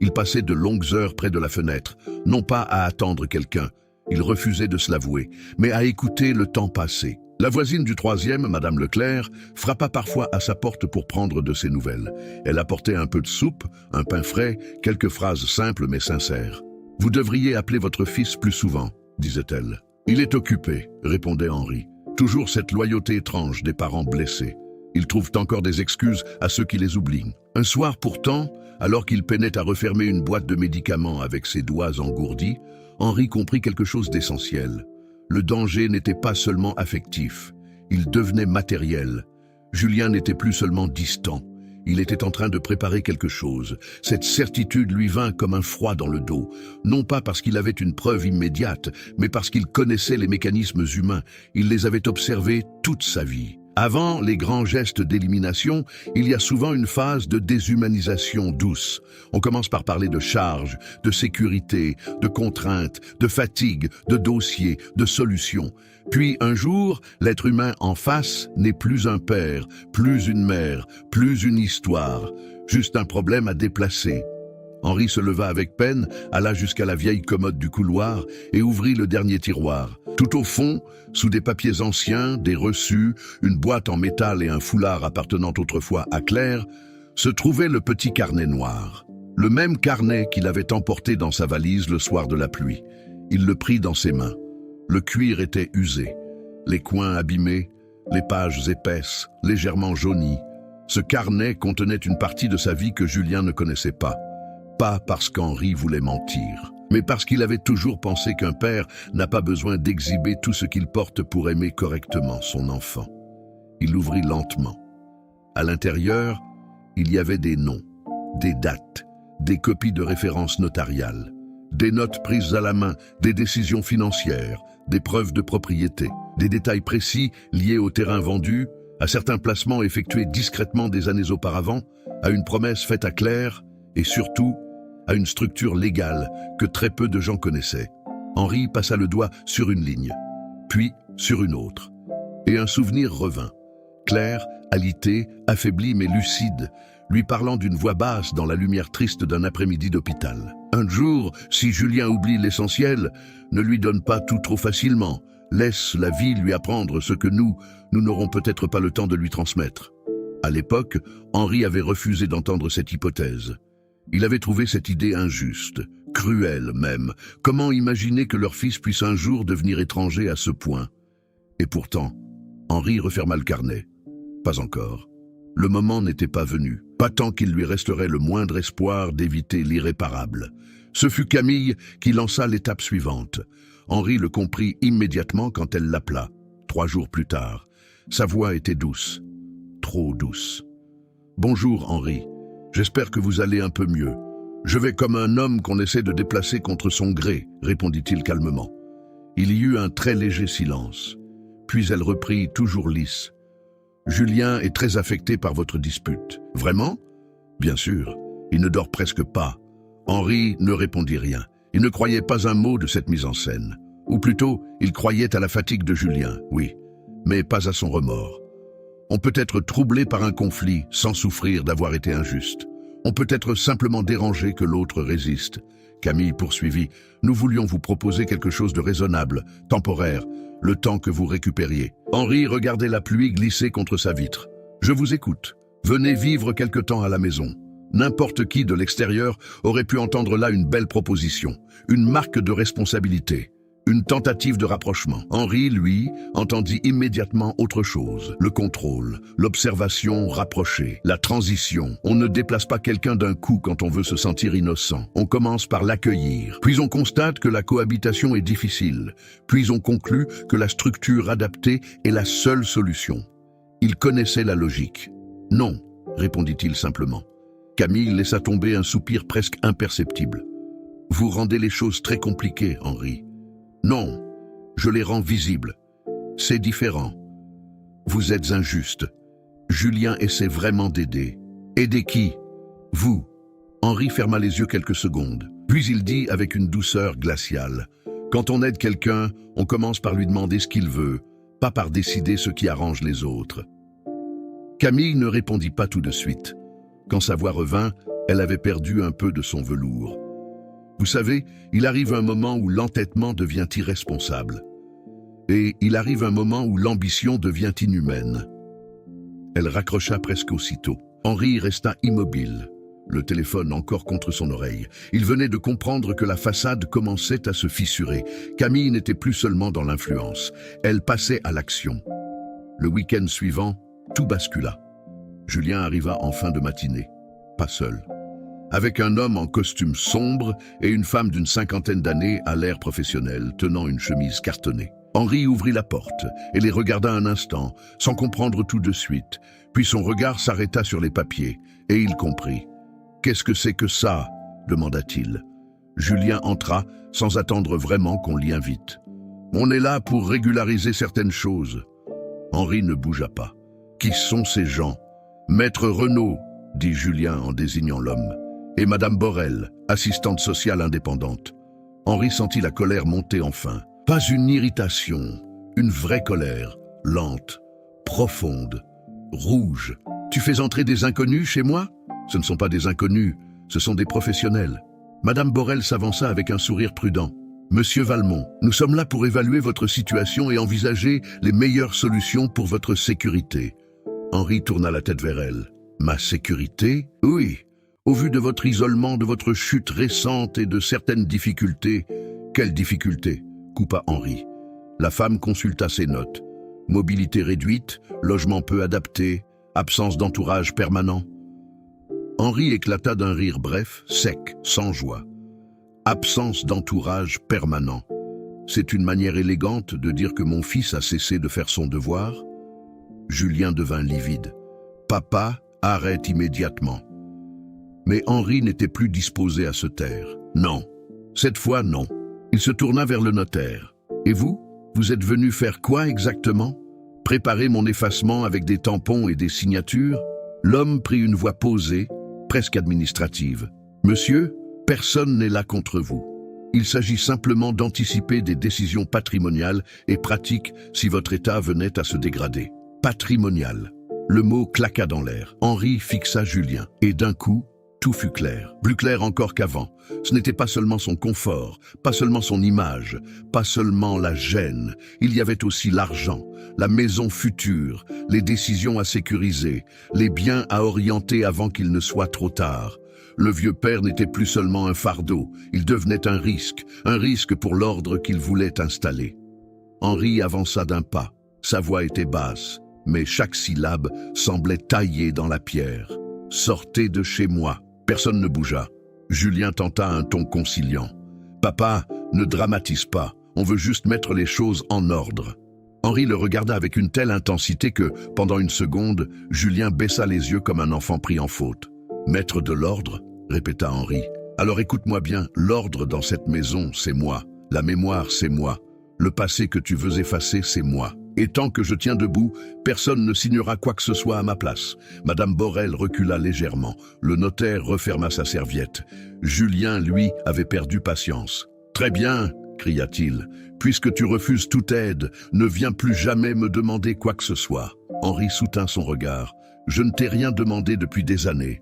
Il passait de longues heures près de la fenêtre, non pas à attendre quelqu'un, il refusait de se l'avouer, mais à écouter le temps passer. La voisine du troisième, Madame Leclerc, frappa parfois à sa porte pour prendre de ses nouvelles. Elle apportait un peu de soupe, un pain frais, quelques phrases simples mais sincères. « Vous devriez appeler votre fils plus souvent », disait-elle. « Il est occupé », répondait Henri. Toujours cette loyauté étrange des parents blessés. Ils trouvent encore des excuses à ceux qui les oublient. Un soir pourtant, alors qu'il peinait à refermer une boîte de médicaments avec ses doigts engourdis, Henri comprit quelque chose d'essentiel. Le danger n'était pas seulement affectif, il devenait matériel. Julien n'était plus seulement distant, il était en train de préparer quelque chose. Cette certitude lui vint comme un froid dans le dos, non pas parce qu'il avait une preuve immédiate, mais parce qu'il connaissait les mécanismes humains, il les avait observés toute sa vie. Avant les grands gestes d'élimination, il y a souvent une phase de déshumanisation douce. On commence par parler de charges, de sécurité, de contraintes, de fatigue, de dossiers, de solutions. Puis un jour, l'être humain en face n'est plus un père, plus une mère, plus une histoire, juste un problème à déplacer. Henri se leva avec peine, alla jusqu'à la vieille commode du couloir et ouvrit le dernier tiroir. Tout au fond, sous des papiers anciens, des reçus, une boîte en métal et un foulard appartenant autrefois à Claire, se trouvait le petit carnet noir. Le même carnet qu'il avait emporté dans sa valise le soir de la pluie. Il le prit dans ses mains. Le cuir était usé, les coins abîmés, les pages épaisses, légèrement jaunies. Ce carnet contenait une partie de sa vie que Julien ne connaissait pas. Pas parce qu'Henri voulait mentir, mais parce qu'il avait toujours pensé qu'un père n'a pas besoin d'exhiber tout ce qu'il porte pour aimer correctement son enfant. Il l'ouvrit lentement. À l'intérieur, il y avait des noms, des dates, des copies de références notariales, des notes prises à la main, des décisions financières, des preuves de propriété, des détails précis liés au terrain vendu, à certains placements effectués discrètement des années auparavant, à une promesse faite à Claire, et surtout, à une structure légale que très peu de gens connaissaient. Henri passa le doigt sur une ligne, puis sur une autre. Et un souvenir revint, clair, alité, affaibli mais lucide, lui parlant d'une voix basse dans la lumière triste d'un après-midi d'hôpital. Un jour, si Julien oublie l'essentiel, ne lui donne pas tout trop facilement. Laisse la vie lui apprendre ce que nous n'aurons peut-être pas le temps de lui transmettre. À l'époque, Henri avait refusé d'entendre cette hypothèse. Il avait trouvé cette idée injuste, cruelle même. Comment imaginer que leur fils puisse un jour devenir étranger à ce point? Et pourtant, Henri referma le carnet. Pas encore. Le moment n'était pas venu, pas tant qu'il lui resterait le moindre espoir d'éviter l'irréparable. Ce fut Camille qui lança l'étape suivante. Henri le comprit immédiatement quand elle l'appela, 3 jours plus tard. Sa voix était douce, trop douce. « Bonjour Henri, j'espère que vous allez un peu mieux. Je vais comme un homme qu'on essaie de déplacer contre son gré, répondit-il calmement. Il y eut un très léger silence. Puis elle reprit, toujours lisse. Julien est très affecté par votre dispute. Vraiment? Bien sûr, il ne dort presque pas. Henri ne répondit rien. Il ne croyait pas un mot de cette mise en scène. Ou plutôt, il croyait à la fatigue de Julien, oui, mais pas à son remords. On peut être troublé par un conflit sans souffrir d'avoir été injuste. On peut être simplement dérangé que l'autre résiste. Camille poursuivit, nous voulions vous proposer quelque chose de raisonnable, temporaire, le temps que vous récupériez. Henri regardait la pluie glisser contre sa vitre. Je vous écoute. Venez vivre quelque temps à la maison. N'importe qui de l'extérieur aurait pu entendre là une belle proposition, une marque de responsabilité, une tentative de rapprochement. Henri, lui, entendit immédiatement autre chose. Le contrôle, l'observation rapprochée, la transition. On ne déplace pas quelqu'un d'un coup quand on veut se sentir innocent. On commence par l'accueillir. Puis on constate que la cohabitation est difficile. Puis on conclut que la structure adaptée est la seule solution. Il connaissait la logique. Non, répondit-il simplement. Camille laissa tomber un soupir presque imperceptible. Vous rendez les choses très compliquées, Henri. Non, je les rends visibles. C'est différent. Vous êtes injuste. Julien essaie vraiment d'aider. Aider qui? Vous. Henri ferma les yeux quelques secondes. Puis il dit avec une douceur glaciale. Quand on aide quelqu'un, on commence par lui demander ce qu'il veut, pas par décider ce qui arrange les autres. Camille ne répondit pas tout de suite. Quand sa voix revint, elle avait perdu un peu de son velours. Vous savez, il arrive un moment où l'entêtement devient irresponsable. Et il arrive un moment où l'ambition devient inhumaine. Elle raccrocha presque aussitôt. Henri resta immobile, le téléphone encore contre son oreille. Il venait de comprendre que la façade commençait à se fissurer. Camille n'était plus seulement dans l'influence, elle passait à l'action. Le week-end suivant, tout bascula. Julien arriva en fin de matinée, pas seul. Avec un homme en costume sombre et une femme d'une 50aine d'années à l'air professionnel, tenant une chemise cartonnée. Henri ouvrit la porte et les regarda un instant, sans comprendre tout de suite. Puis son regard s'arrêta sur les papiers, et il comprit. « Qu'est-ce que c'est que ça ?» demanda-t-il. Julien entra, sans attendre vraiment qu'on l'y invite. « On est là pour régulariser certaines choses. » Henri ne bougea pas. « Qui sont ces gens ?»« Maître Renaud, » dit Julien en désignant l'homme. Et Madame Borel, assistante sociale indépendante. Henri sentit la colère monter enfin. Pas une irritation, une vraie colère, lente, profonde, rouge. Tu fais entrer des inconnus chez moi? Ce ne sont pas des inconnus, ce sont des professionnels. Madame Borel s'avança avec un sourire prudent. Monsieur Valmont, nous sommes là pour évaluer votre situation et envisager les meilleures solutions pour votre sécurité. Henri tourna la tête vers elle. Ma sécurité? Oui. Au vu de votre isolement, de votre chute récente et de certaines difficultés. Quelles difficultés? Coupa Henri. La femme consulta ses notes. Mobilité réduite, logement peu adapté, absence d'entourage permanent. Henri éclata d'un rire bref, sec, sans joie. Absence d'entourage permanent. C'est une manière élégante de dire que mon fils a cessé de faire son devoir? Julien devint livide. Papa, arrête immédiatement. Mais Henri n'était plus disposé à se taire. Non, cette fois non. Il se tourna vers le notaire. Et vous? Vous êtes venu faire quoi exactement? Préparer mon effacement avec des tampons et des signatures? L'homme prit une voix posée, presque administrative. Monsieur, Personne n'est là contre vous. Il s'agit simplement d'anticiper des décisions patrimoniales et pratiques si votre état venait à se dégrader. Patrimonial. Le mot claqua dans l'air. Henri fixa Julien. Et d'un coup, tout fut clair. Plus clair encore qu'avant. Ce n'était pas seulement son confort, pas seulement son image, pas seulement la gêne. Il y avait aussi l'argent, la maison future, les décisions à sécuriser, les biens à orienter avant qu'il ne soit trop tard. Le vieux père n'était plus seulement un fardeau, il devenait un risque pour l'ordre qu'il voulait installer. Henri avança d'un pas. Sa voix était basse, mais chaque syllabe semblait taillée dans la pierre. « Sortez de chez moi !» Personne ne bougea. Julien tenta un ton conciliant. « Papa, ne dramatise pas, on veut juste mettre les choses en ordre. » Henri le regarda avec une telle intensité que, pendant une seconde, Julien baissa les yeux comme un enfant pris en faute. « Mettre de l'ordre ?» répéta Henri. « Alors écoute-moi bien, l'ordre dans cette maison, c'est moi. La mémoire, c'est moi. Le passé que tu veux effacer, c'est moi. Et tant que je tiens debout, personne ne signera quoi que ce soit à ma place. » Madame Borel recula légèrement. Le notaire referma sa serviette. Julien, lui, avait perdu patience. « Très bien, » cria-t-il. « Puisque tu refuses toute aide, ne viens plus jamais me demander quoi que ce soit. » Henri soutint son regard. « Je ne t'ai rien demandé depuis des années. »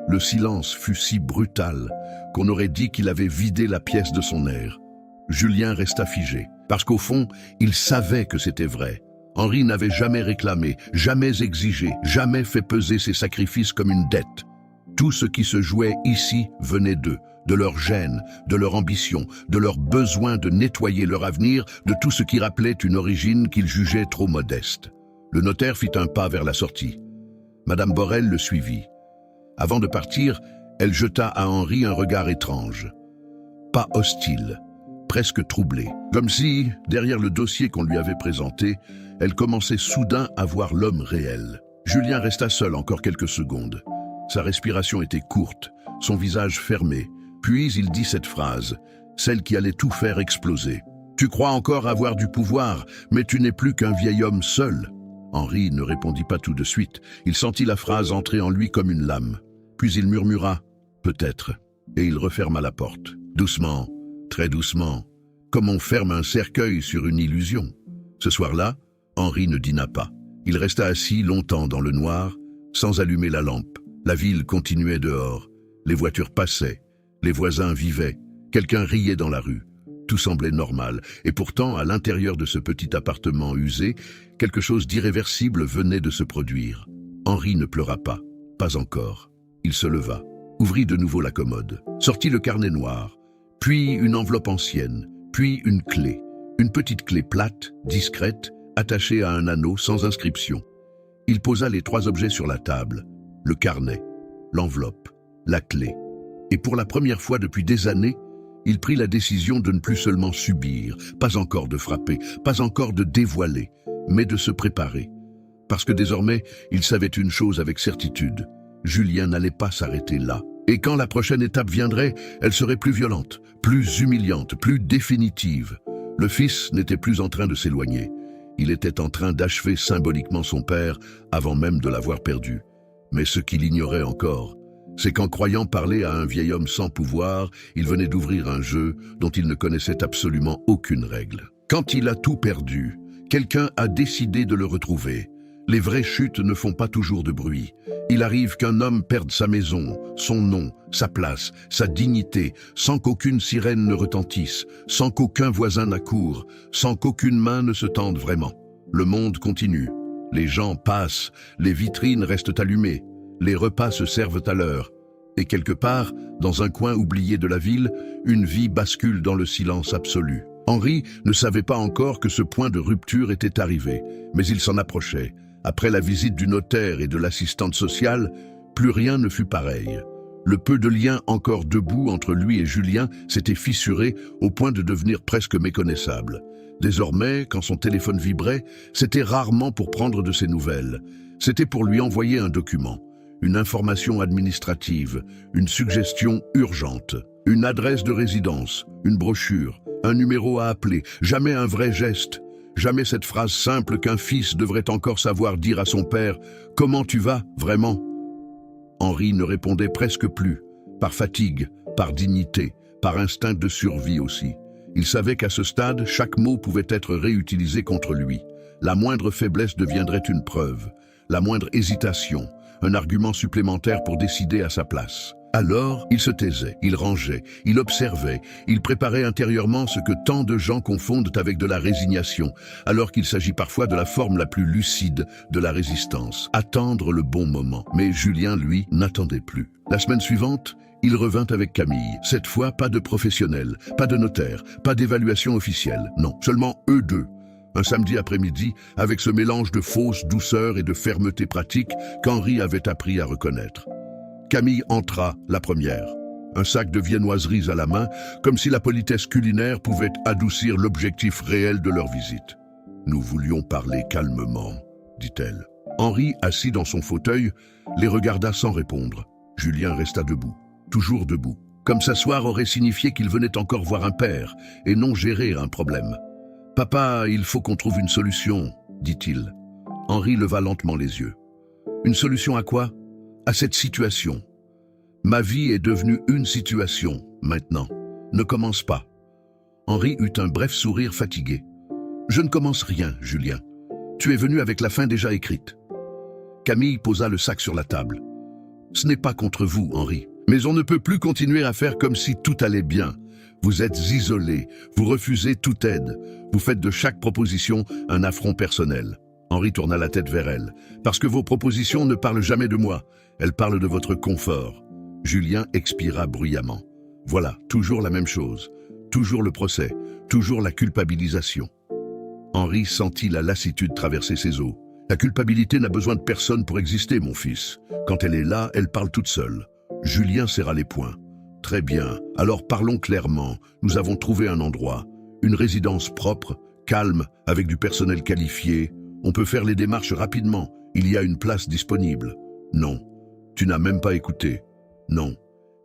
Le silence fut si brutal qu'on aurait dit qu'il avait vidé la pièce de son air. Julien resta figé, parce qu'au fond, il savait que c'était vrai. Henri n'avait jamais réclamé, jamais exigé, jamais fait peser ses sacrifices comme une dette. Tout ce qui se jouait ici venait d'eux, de leur gêne, de leur ambition, de leur besoin de nettoyer leur avenir, de tout ce qui rappelait une origine qu'ils jugeaient trop modeste. Le notaire fit un pas vers la sortie. Madame Borel le suivit. Avant de partir, elle jeta à Henri un regard étrange. Pas hostile, presque troublée. Comme si, derrière le dossier qu'on lui avait présenté, elle commençait soudain à voir l'homme réel. Julien resta seul encore quelques secondes. Sa respiration était courte, son visage fermé. Puis il dit cette phrase, celle qui allait tout faire exploser. « Tu crois encore avoir du pouvoir, mais tu n'es plus qu'un vieil homme seul. » Henri ne répondit pas tout de suite. Il sentit la phrase entrer en lui comme une lame. Puis il murmura « Peut-être » et il referma la porte. Doucement, très doucement, comme on ferme un cercueil sur une illusion. Ce soir-là, Henri ne dîna pas. Il resta assis longtemps dans le noir, sans allumer la lampe. La ville continuait dehors. Les voitures passaient. Les voisins vivaient. Quelqu'un riait dans la rue. Tout semblait normal, et pourtant, à l'intérieur de ce petit appartement usé, quelque chose d'irréversible venait de se produire. Henri ne pleura pas encore. Il se leva, ouvrit de nouveau la commode, sortit le carnet noir, puis une enveloppe ancienne, puis une clé. Une petite clé plate, discrète, attachée à un anneau sans inscription. Il posa les 3 objets sur la table, le carnet, l'enveloppe, la clé. Et pour la première fois depuis des années, il prit la décision de ne plus seulement subir, pas encore de frapper, pas encore de dévoiler, mais de se préparer. Parce que désormais, il savait une chose avec certitude. Julien n'allait pas s'arrêter là. Et quand la prochaine étape viendrait, elle serait plus violente, plus humiliante, plus définitive. Le fils n'était plus en train de s'éloigner. Il était en train d'achever symboliquement son père avant même de l'avoir perdu. Mais ce qu'il ignorait encore, c'est qu'en croyant parler à un vieil homme sans pouvoir, il venait d'ouvrir un jeu dont il ne connaissait absolument aucune règle. Quand il a tout perdu, quelqu'un a décidé de le retrouver. Les vraies chutes ne font pas toujours de bruit. Il arrive qu'un homme perde sa maison, son nom, sa place, sa dignité, sans qu'aucune sirène ne retentisse, sans qu'aucun voisin n'accourt, sans qu'aucune main ne se tende vraiment. Le monde continue. Les gens passent, les vitrines restent allumées. Les repas se servent à l'heure. Et quelque part, dans un coin oublié de la ville, une vie bascule dans le silence absolu. Henri ne savait pas encore que ce point de rupture était arrivé, mais il s'en approchait. Après la visite du notaire et de l'assistante sociale, plus rien ne fut pareil. Le peu de lien encore debout entre lui et Julien s'était fissuré au point de devenir presque méconnaissable. Désormais, quand son téléphone vibrait, c'était rarement pour prendre de ses nouvelles. C'était pour lui envoyer un document. Une information administrative, une suggestion urgente, une adresse de résidence, une brochure, un numéro à appeler, jamais un vrai geste, jamais cette phrase simple qu'un fils devrait encore savoir dire à son père « Comment tu vas, vraiment ?» Henri ne répondait presque plus, par fatigue, par dignité, par instinct de survie aussi. Il savait qu'à ce stade, chaque mot pouvait être réutilisé contre lui. La moindre faiblesse deviendrait une preuve, la moindre hésitation, un argument supplémentaire pour décider à sa place. Alors, il se taisait, il rangeait, il observait, il préparait intérieurement ce que tant de gens confondent avec de la résignation, alors qu'il s'agit parfois de la forme la plus lucide de la résistance, attendre le bon moment. Mais Julien, lui, n'attendait plus. La semaine suivante, il revint avec Camille. Cette fois, pas de professionnel, pas de notaire, pas d'évaluation officielle. Non, seulement eux deux. Un samedi après-midi, avec ce mélange de fausse douceur et de fermeté pratique qu'Henri avait appris à reconnaître. Camille entra, la première, un sac de viennoiseries à la main, comme si la politesse culinaire pouvait adoucir l'objectif réel de leur visite. « Nous voulions parler calmement », dit-elle. Henri, assis dans son fauteuil, les regarda sans répondre. Julien resta debout, toujours debout, comme s'asseoir aurait signifié qu'il venait encore voir un père et non gérer un problème. « Papa, il faut qu'on trouve une solution », dit-il. Henri leva lentement les yeux. « Une solution à quoi ? À cette situation. Ma vie est devenue une situation, maintenant. Ne commence pas. » Henri eut un bref sourire fatigué. « Je ne commence rien, Julien. Tu es venu avec la fin déjà écrite. » Camille posa le sac sur la table. « Ce n'est pas contre vous, Henri. Mais on ne peut plus continuer à faire comme si tout allait bien. Vous êtes isolé, vous refusez toute aide. Vous faites de chaque proposition un affront personnel. » Henri tourna la tête vers elle. « Parce que vos propositions ne parlent jamais de moi. Elles parlent de votre confort. » Julien expira bruyamment. Voilà, toujours la même chose. Toujours le procès, toujours la culpabilisation. Henri sentit la lassitude traverser ses os. « La culpabilité n'a besoin de personne pour exister, mon fils. Quand elle est là, elle parle toute seule. » Julien serra les poings. « Très bien, alors parlons clairement. Nous avons trouvé un endroit. Une résidence propre, calme, avec du personnel qualifié. On peut faire les démarches rapidement. Il y a une place disponible. » « Non. Tu n'as même pas écouté. » « Non. »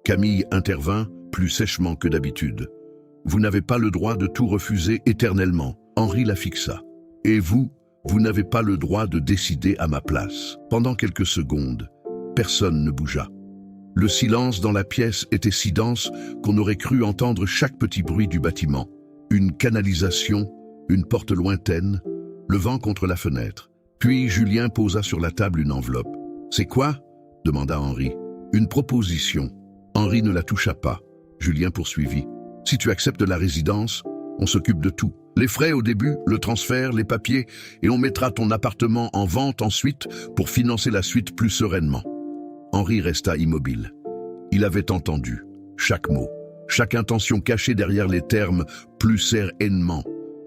Camille intervint, plus sèchement que d'habitude. « Vous n'avez pas le droit de tout refuser éternellement. » Henri la fixa. « Et vous, vous n'avez pas le droit de décider à ma place. » Pendant quelques secondes, personne ne bougea. Le silence dans la pièce était si dense qu'on aurait cru entendre chaque petit bruit du bâtiment. Une canalisation, une porte lointaine, le vent contre la fenêtre. Puis Julien posa sur la table une enveloppe. « C'est quoi ?» demanda Henri. « Une proposition. » Henri ne la toucha pas. Julien poursuivit. « Si tu acceptes la résidence, on s'occupe de tout. Les frais au début, le transfert, les papiers, et on mettra ton appartement en vente ensuite pour financer la suite plus sereinement. » Henri resta immobile. Il avait entendu chaque mot, chaque intention cachée derrière les termes « plus sereinement ».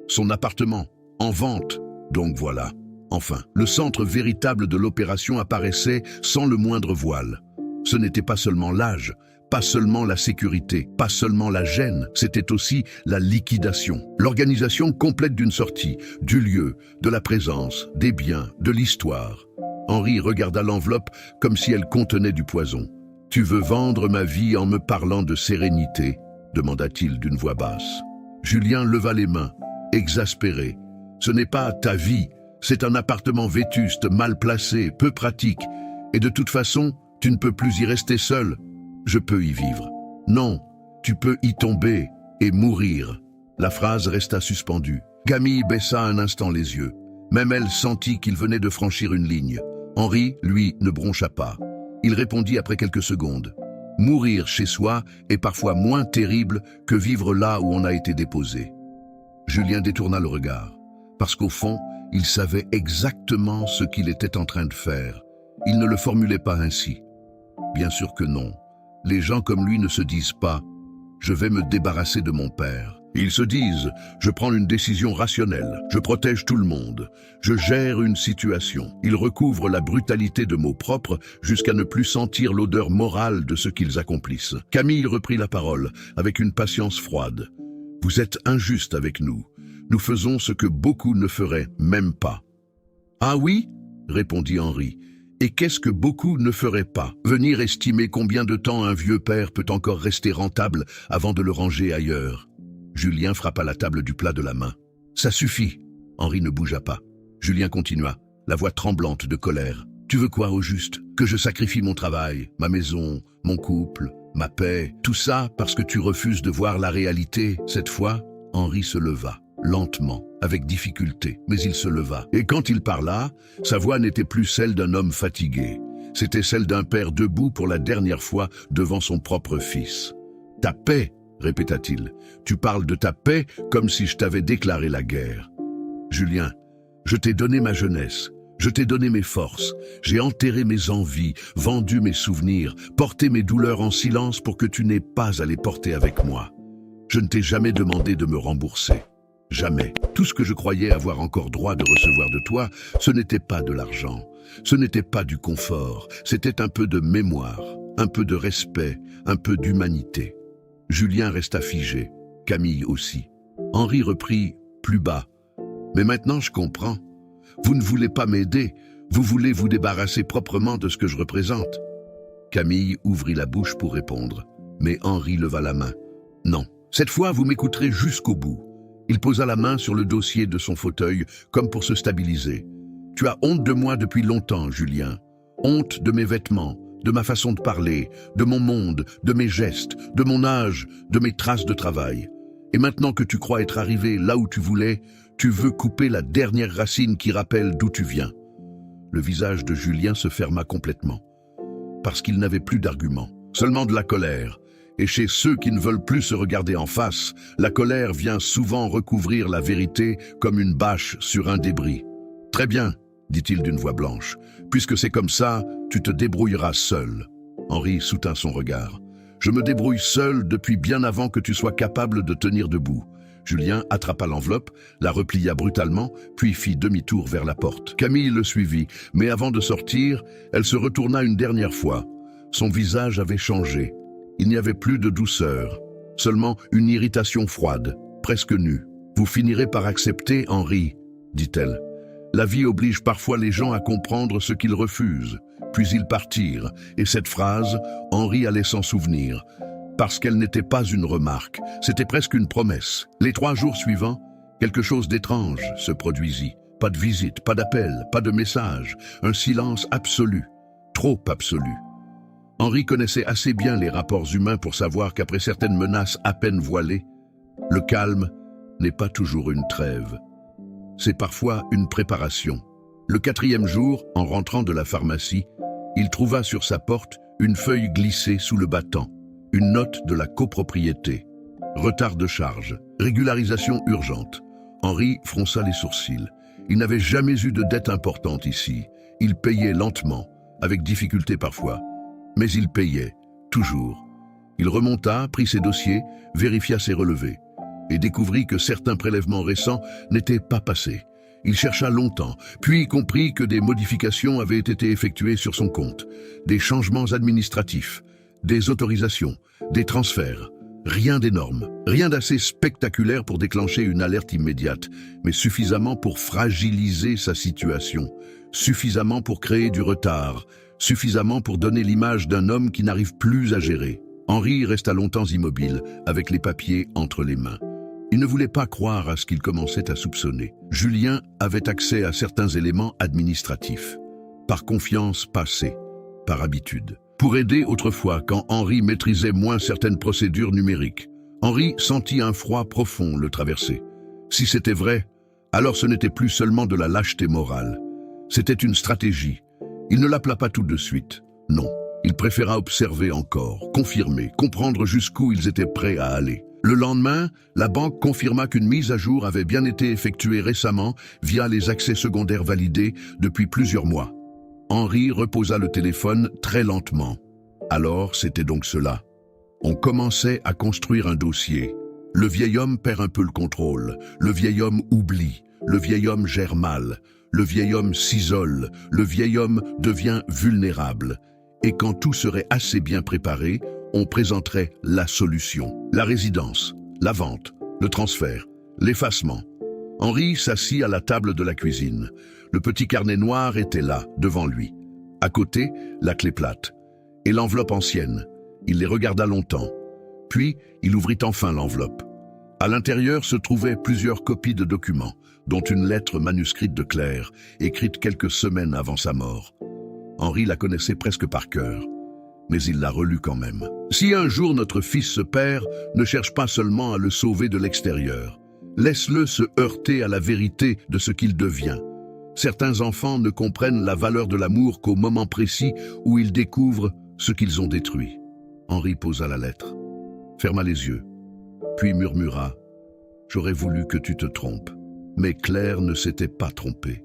Son appartement, en vente, donc voilà. Enfin, le centre véritable de l'opération apparaissait sans le moindre voile. Ce n'était pas seulement l'âge, pas seulement la sécurité, pas seulement la gêne, c'était aussi la liquidation. L'organisation complète d'une sortie, du lieu, de la présence, des biens, de l'histoire. Henri regarda l'enveloppe comme si elle contenait du poison. « Tu veux vendre ma vie en me parlant de sérénité ?» demanda-t-il d'une voix basse. Julien leva les mains, exaspéré. « Ce n'est pas ta vie, c'est un appartement vétuste, mal placé, peu pratique. Et de toute façon, tu ne peux plus y rester seul. Je peux y vivre. Non, tu peux y tomber et mourir. » La phrase resta suspendue. Camille baissa un instant les yeux. Même elle sentit qu'il venait de franchir une ligne. Henri, lui, ne broncha pas. Il répondit après quelques secondes. « Mourir chez soi est parfois moins terrible que vivre là où on a été déposé. » Julien détourna le regard, parce qu'au fond, il savait exactement ce qu'il était en train de faire. Il ne le formulait pas ainsi. Bien sûr que non. Les gens comme lui ne se disent pas « je vais me débarrasser de mon père ». Ils se disent « je prends une décision rationnelle, je protège tout le monde, je gère une situation ». Ils recouvrent la brutalité de mots propres jusqu'à ne plus sentir l'odeur morale de ce qu'ils accomplissent. Camille reprit la parole avec une patience froide. « Vous êtes injuste avec nous. Nous faisons ce que beaucoup ne feraient même pas. »« Ah oui ?» répondit Henri. « Et qu'est-ce que beaucoup ne feraient pas? Venir estimer combien de temps un vieux père peut encore rester rentable avant de le ranger ailleurs. » Julien frappa la table du plat de la main. « Ça suffit !» Henri ne bougea pas. Julien continua, la voix tremblante de colère. « Tu veux quoi au juste? Que je sacrifie mon travail, ma maison, mon couple, Ma paix, tout ça parce que tu refuses de voir la réalité. Cette fois, Henri se leva, lentement, avec difficulté, mais il se leva. Et quand il parla, sa voix n'était plus celle d'un homme fatigué. C'était celle d'un père debout pour la dernière fois devant son propre fils. « Ta paix !» répéta-t-il. « Tu parles de ta paix comme si je t'avais déclaré la guerre. » Julien, je t'ai donné ma jeunesse, je t'ai donné mes forces, j'ai enterré mes envies, vendu mes souvenirs, porté mes douleurs en silence pour que tu n'aies pas à les porter avec moi. Je ne t'ai jamais demandé de me rembourser. Jamais. Tout ce que je croyais avoir encore droit de recevoir de toi, ce n'était pas de l'argent, ce n'était pas du confort, c'était un peu de mémoire, un peu de respect, un peu d'humanité. Julien resta figé, Camille aussi. Henri reprit plus bas. Mais maintenant je comprends. Vous ne voulez pas m'aider, vous voulez vous débarrasser proprement de ce que je représente. Camille ouvrit la bouche pour répondre, mais Henri leva la main. Non, cette fois vous m'écouterez jusqu'au bout. Il posa la main sur le dossier de son fauteuil, comme pour se stabiliser. Tu as honte de moi depuis longtemps, Julien. Honte de mes vêtements, de ma façon de parler, de mon monde, de mes gestes, de mon âge, de mes traces de travail. Et maintenant que tu crois être arrivé là où tu voulais, tu veux couper la dernière racine qui rappelle d'où tu viens. Le visage de Julien se ferma complètement, parce qu'il n'avait plus d'arguments, seulement de la colère. Et chez ceux qui ne veulent plus se regarder en face, la colère vient souvent recouvrir la vérité comme une bâche sur un débris. « Très bien, » dit-il d'une voix blanche, « puisque c'est comme ça, tu te débrouilleras seul. » Henri soutint son regard. « Je me débrouille seul depuis bien avant que tu sois capable de tenir debout. » Julien attrapa l'enveloppe, la replia brutalement, puis fit demi-tour vers la porte. Camille le suivit, mais avant de sortir, elle se retourna une dernière fois. Son visage avait changé. Il n'y avait plus de douceur, seulement une irritation froide, presque nue. « Vous finirez par accepter, Henri, » dit-elle. « La vie oblige parfois les gens à comprendre ce qu'ils refusent. » Puis ils partirent, et cette phrase, Henri allait s'en souvenir. Parce qu'elle n'était pas une remarque, c'était presque une promesse. Les 3 jours suivants, quelque chose d'étrange se produisit. Pas de visite, pas d'appel, pas de message, un silence absolu, trop absolu. Henri connaissait assez bien les rapports humains pour savoir qu'après certaines menaces à peine voilées, le calme n'est pas toujours une trêve. C'est parfois une préparation. Le 4e jour, en rentrant de la pharmacie, il trouva sur sa porte une feuille glissée sous le battant. Une note de la copropriété. Retard de charge. Régularisation urgente. Henri fronça les sourcils. Il n'avait jamais eu de dette importante ici. Il payait lentement, avec difficulté parfois. Mais il payait, toujours. Il remonta, prit ses dossiers, vérifia ses relevés, et découvrit que certains prélèvements récents n'étaient pas passés. Il chercha longtemps, puis comprit que des modifications avaient été effectuées sur son compte. Des changements administratifs. Des autorisations, des transferts, rien d'énorme, rien d'assez spectaculaire pour déclencher une alerte immédiate, mais suffisamment pour fragiliser sa situation, suffisamment pour créer du retard, suffisamment pour donner l'image d'un homme qui n'arrive plus à gérer. Henri resta longtemps immobile, avec les papiers entre les mains. Il ne voulait pas croire à ce qu'il commençait à soupçonner. Julien avait accès à certains éléments administratifs, par confiance passée, par habitude. Pour aider autrefois quand Henri maîtrisait moins certaines procédures numériques. Henri sentit un froid profond le traverser. Si c'était vrai, alors ce n'était plus seulement de la lâcheté morale. C'était une stratégie. Il ne l'appela pas tout de suite. Non, il préféra observer encore, confirmer, comprendre jusqu'où ils étaient prêts à aller. Le lendemain, la banque confirma qu'une mise à jour avait bien été effectuée récemment via les accès secondaires validés depuis plusieurs mois. Henri reposa le téléphone très lentement. Alors, c'était donc cela. On commençait à construire un dossier. Le vieil homme perd un peu le contrôle. Le vieil homme oublie. Le vieil homme gère mal. Le vieil homme s'isole. Le vieil homme devient vulnérable. Et quand tout serait assez bien préparé, on présenterait la solution. La résidence, la vente, le transfert, l'effacement. Henri s'assit à la table de la cuisine. Le petit carnet noir était là, devant lui. À côté, la clé plate. Et l'enveloppe ancienne. Il les regarda longtemps. Puis, il ouvrit enfin l'enveloppe. À l'intérieur se trouvaient plusieurs copies de documents, dont une lettre manuscrite de Claire, écrite quelques semaines avant sa mort. Henri la connaissait presque par cœur. mais il l'a relu quand même. Si un jour notre fils se perd, ne cherche pas seulement à le sauver de l'extérieur. Laisse-le se heurter à la vérité de ce qu'il devient. Certains enfants ne comprennent la valeur de l'amour qu'au moment précis où ils découvrent ce qu'ils ont détruit. Henri posa la lettre, ferma les yeux, puis murmura « J'aurais voulu que tu te trompes ». Mais Claire ne s'était pas trompée.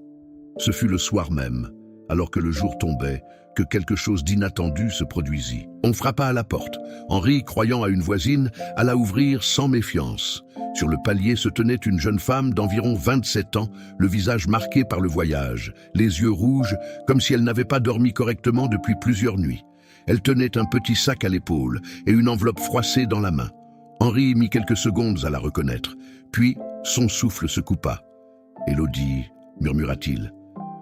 Ce fut le soir même, alors que le jour tombait, que quelque chose d'inattendu se produisit. On frappa à la porte. Henri, croyant à une voisine, alla ouvrir sans méfiance. Sur le palier se tenait une jeune femme d'environ 27 ans, le visage marqué par le voyage, les yeux rouges, comme si elle n'avait pas dormi correctement depuis plusieurs nuits. Elle tenait un petit sac à l'épaule et une enveloppe froissée dans la main. Henri mit quelques secondes à la reconnaître, puis son souffle se coupa. « Élodie » murmura-t-il.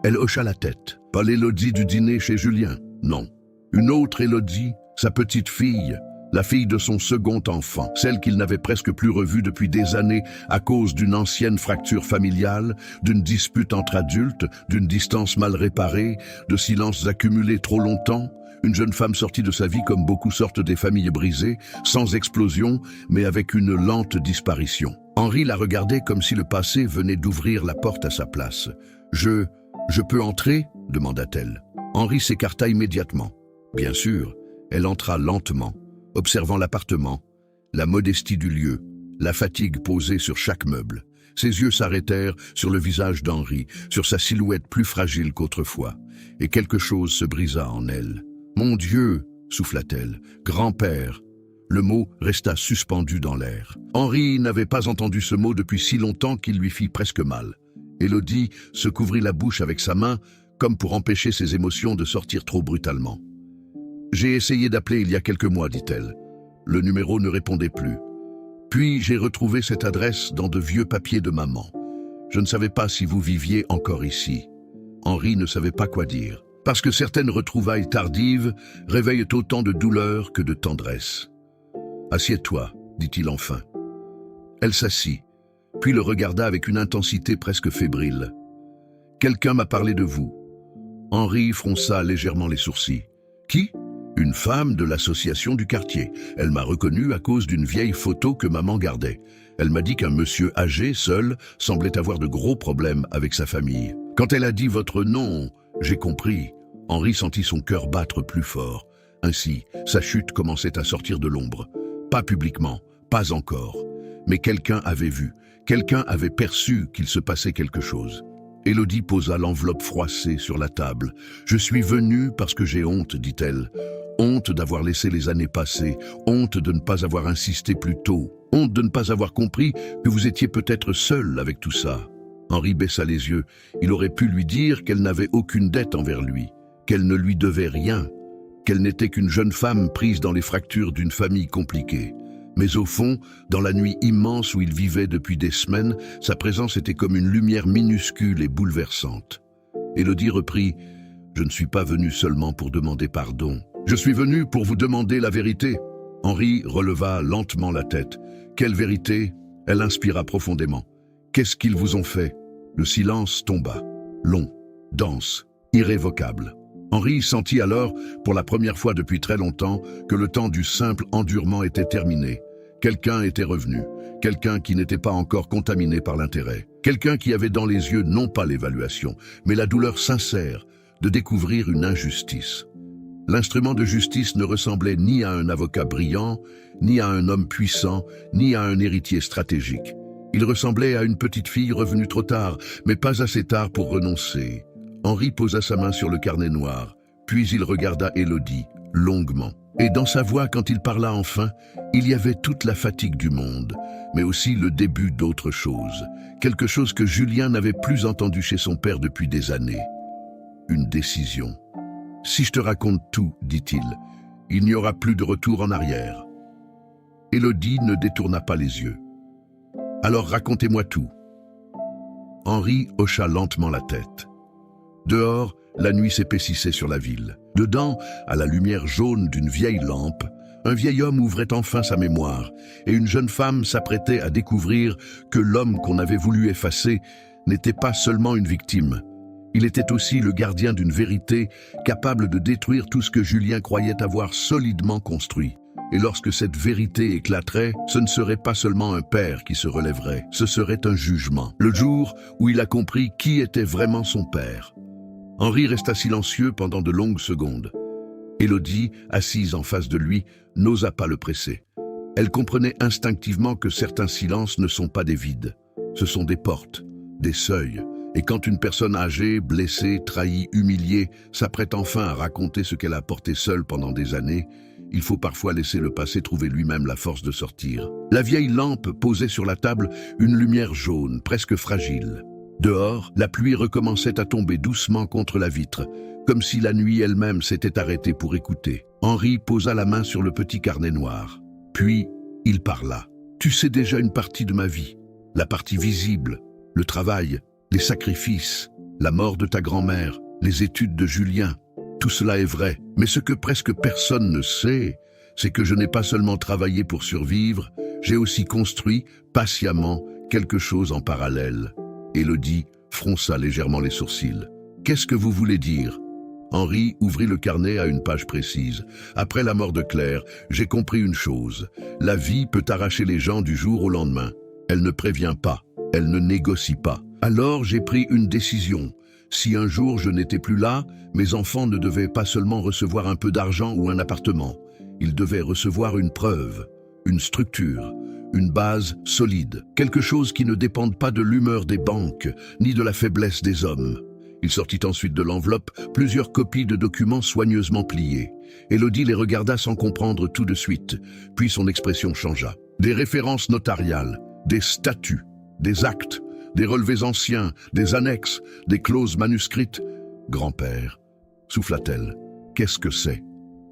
Elle hocha la tête. Pas l'Élodie du dîner chez Julien, non. Une autre Élodie, sa petite fille, la fille de son second enfant, celle qu'il n'avait presque plus revue depuis des années à cause d'une ancienne fracture familiale, d'une dispute entre adultes, d'une distance mal réparée, de silences accumulés trop longtemps. Une jeune femme sortie de sa vie comme beaucoup sortent des familles brisées, sans explosion, mais avec une lente disparition. Henri la regardait comme si le passé venait d'ouvrir la porte à sa place. « Je peux entrer ?» demanda-t-elle. Henri s'écarta immédiatement. Bien sûr, elle entra lentement, observant l'appartement, la modestie du lieu, la fatigue posée sur chaque meuble. Ses yeux s'arrêtèrent sur le visage d'Henri, sur sa silhouette plus fragile qu'autrefois, et quelque chose se brisa en elle. « Mon Dieu !» souffla-t-elle. « Grand-père !» Le mot resta suspendu dans l'air. Henri n'avait pas entendu ce mot depuis si longtemps qu'il lui fit presque mal. Élodie se couvrit la bouche avec sa main, comme pour empêcher ses émotions de sortir trop brutalement. « J'ai essayé d'appeler il y a quelques mois, dit-elle. Le numéro ne répondait plus. Puis j'ai retrouvé cette adresse dans de vieux papiers de maman. Je ne savais pas si vous viviez encore ici. » Henri ne savait pas quoi dire, parce que certaines retrouvailles tardives réveillent autant de douleur que de tendresse. « Assieds-toi, dit-il enfin. » Elle s'assit, puis le regarda avec une intensité presque fébrile. « Quelqu'un m'a parlé de vous. » Henri fronça légèrement les sourcils. « Qui ? » ?»« Une femme de l'association du quartier. Elle m'a reconnu à cause d'une vieille photo que maman gardait. Elle m'a dit qu'un monsieur âgé, seul, semblait avoir de gros problèmes avec sa famille. Quand elle a dit votre nom, j'ai compris. » Henri sentit son cœur battre plus fort. Ainsi, sa chute commençait à sortir de l'ombre. Pas publiquement, pas encore. Mais quelqu'un avait vu, quelqu'un avait perçu qu'il se passait quelque chose. Élodie posa l'enveloppe froissée sur la table. « Je suis venue parce que j'ai honte, dit-elle. Honte d'avoir laissé les années passer, honte de ne pas avoir insisté plus tôt, honte de ne pas avoir compris que vous étiez peut-être seul avec tout ça. » Henri baissa les yeux. Il aurait pu lui dire qu'elle n'avait aucune dette envers lui, qu'elle ne lui devait rien, qu'elle n'était qu'une jeune femme prise dans les fractures d'une famille compliquée. Mais au fond, dans la nuit immense où il vivait depuis des semaines, sa présence était comme une lumière minuscule et bouleversante. Élodie reprit « Je ne suis pas venue seulement pour demander pardon. Je suis venue pour vous demander la vérité. » Henri releva lentement la tête. « Quelle vérité ?» Elle inspira profondément. « Qu'est-ce qu'ils vous ont fait ?» Le silence tomba, long, dense, irrévocable. Henri sentit alors, pour la première fois depuis très longtemps, que le temps du simple endurement était terminé. Quelqu'un était revenu, quelqu'un qui n'était pas encore contaminé par l'intérêt, quelqu'un qui avait dans les yeux non pas l'évaluation, mais la douleur sincère de découvrir une injustice. L'instrument de justice ne ressemblait ni à un avocat brillant, ni à un homme puissant, ni à un héritier stratégique. Il ressemblait à une petite fille revenue trop tard, mais pas assez tard pour renoncer. Henri posa sa main sur le carnet noir, puis il regarda Élodie, longuement. Et dans sa voix, quand il parla enfin, il y avait toute la fatigue du monde, mais aussi le début d'autre chose, quelque chose que Julien n'avait plus entendu chez son père depuis des années. Une décision. « Si je te raconte tout, dit-il, il n'y aura plus de retour en arrière. » Élodie ne détourna pas les yeux. « Alors racontez-moi tout. » Henri hocha lentement la tête. Dehors, la nuit s'épaississait sur la ville. Dedans, à la lumière jaune d'une vieille lampe, un vieil homme ouvrait enfin sa mémoire, et une jeune femme s'apprêtait à découvrir que l'homme qu'on avait voulu effacer n'était pas seulement une victime. Il était aussi le gardien d'une vérité capable de détruire tout ce que Julien croyait avoir solidement construit. Et lorsque cette vérité éclaterait, ce ne serait pas seulement un père qui se relèverait, ce serait un jugement. Le jour où il a compris qui était vraiment son père. Henri resta silencieux pendant de longues secondes. Élodie, assise en face de lui, n'osa pas le presser. Elle comprenait instinctivement que certains silences ne sont pas des vides. Ce sont des portes, des seuils. Et quand une personne âgée, blessée, trahie, humiliée, s'apprête enfin à raconter ce qu'elle a porté seule pendant des années, il faut parfois laisser le passé trouver lui-même la force de sortir. La vieille lampe posait sur la table une lumière jaune, presque fragile. Dehors, la pluie recommençait à tomber doucement contre la vitre, comme si la nuit elle-même s'était arrêtée pour écouter. Henri posa la main sur le petit carnet noir. Puis, il parla. « Tu sais déjà une partie de ma vie. La partie visible, le travail, les sacrifices, la mort de ta grand-mère, les études de Julien. Tout cela est vrai, mais ce que presque personne ne sait, c'est que je n'ai pas seulement travaillé pour survivre, j'ai aussi construit, patiemment, quelque chose en parallèle. » Élodie fronça légèrement les sourcils. « Qu'est-ce que vous voulez dire ?» Henri ouvrit le carnet à une page précise. « Après la mort de Claire, j'ai compris une chose. La vie peut arracher les gens du jour au lendemain. Elle ne prévient pas, elle ne négocie pas. Alors j'ai pris une décision. Si un jour je n'étais plus là, mes enfants ne devaient pas seulement recevoir un peu d'argent ou un appartement. Ils devaient recevoir une preuve, une structure, une base solide, quelque chose qui ne dépende pas de l'humeur des banques, ni de la faiblesse des hommes. » Il sortit ensuite de l'enveloppe plusieurs copies de documents soigneusement pliés. Élodie les regarda sans comprendre tout de suite, puis son expression changea. Des références notariales, des statuts, des actes, des relevés anciens, des annexes, des clauses manuscrites. « Grand-père, souffla-t-elle, qu'est-ce que c'est ?»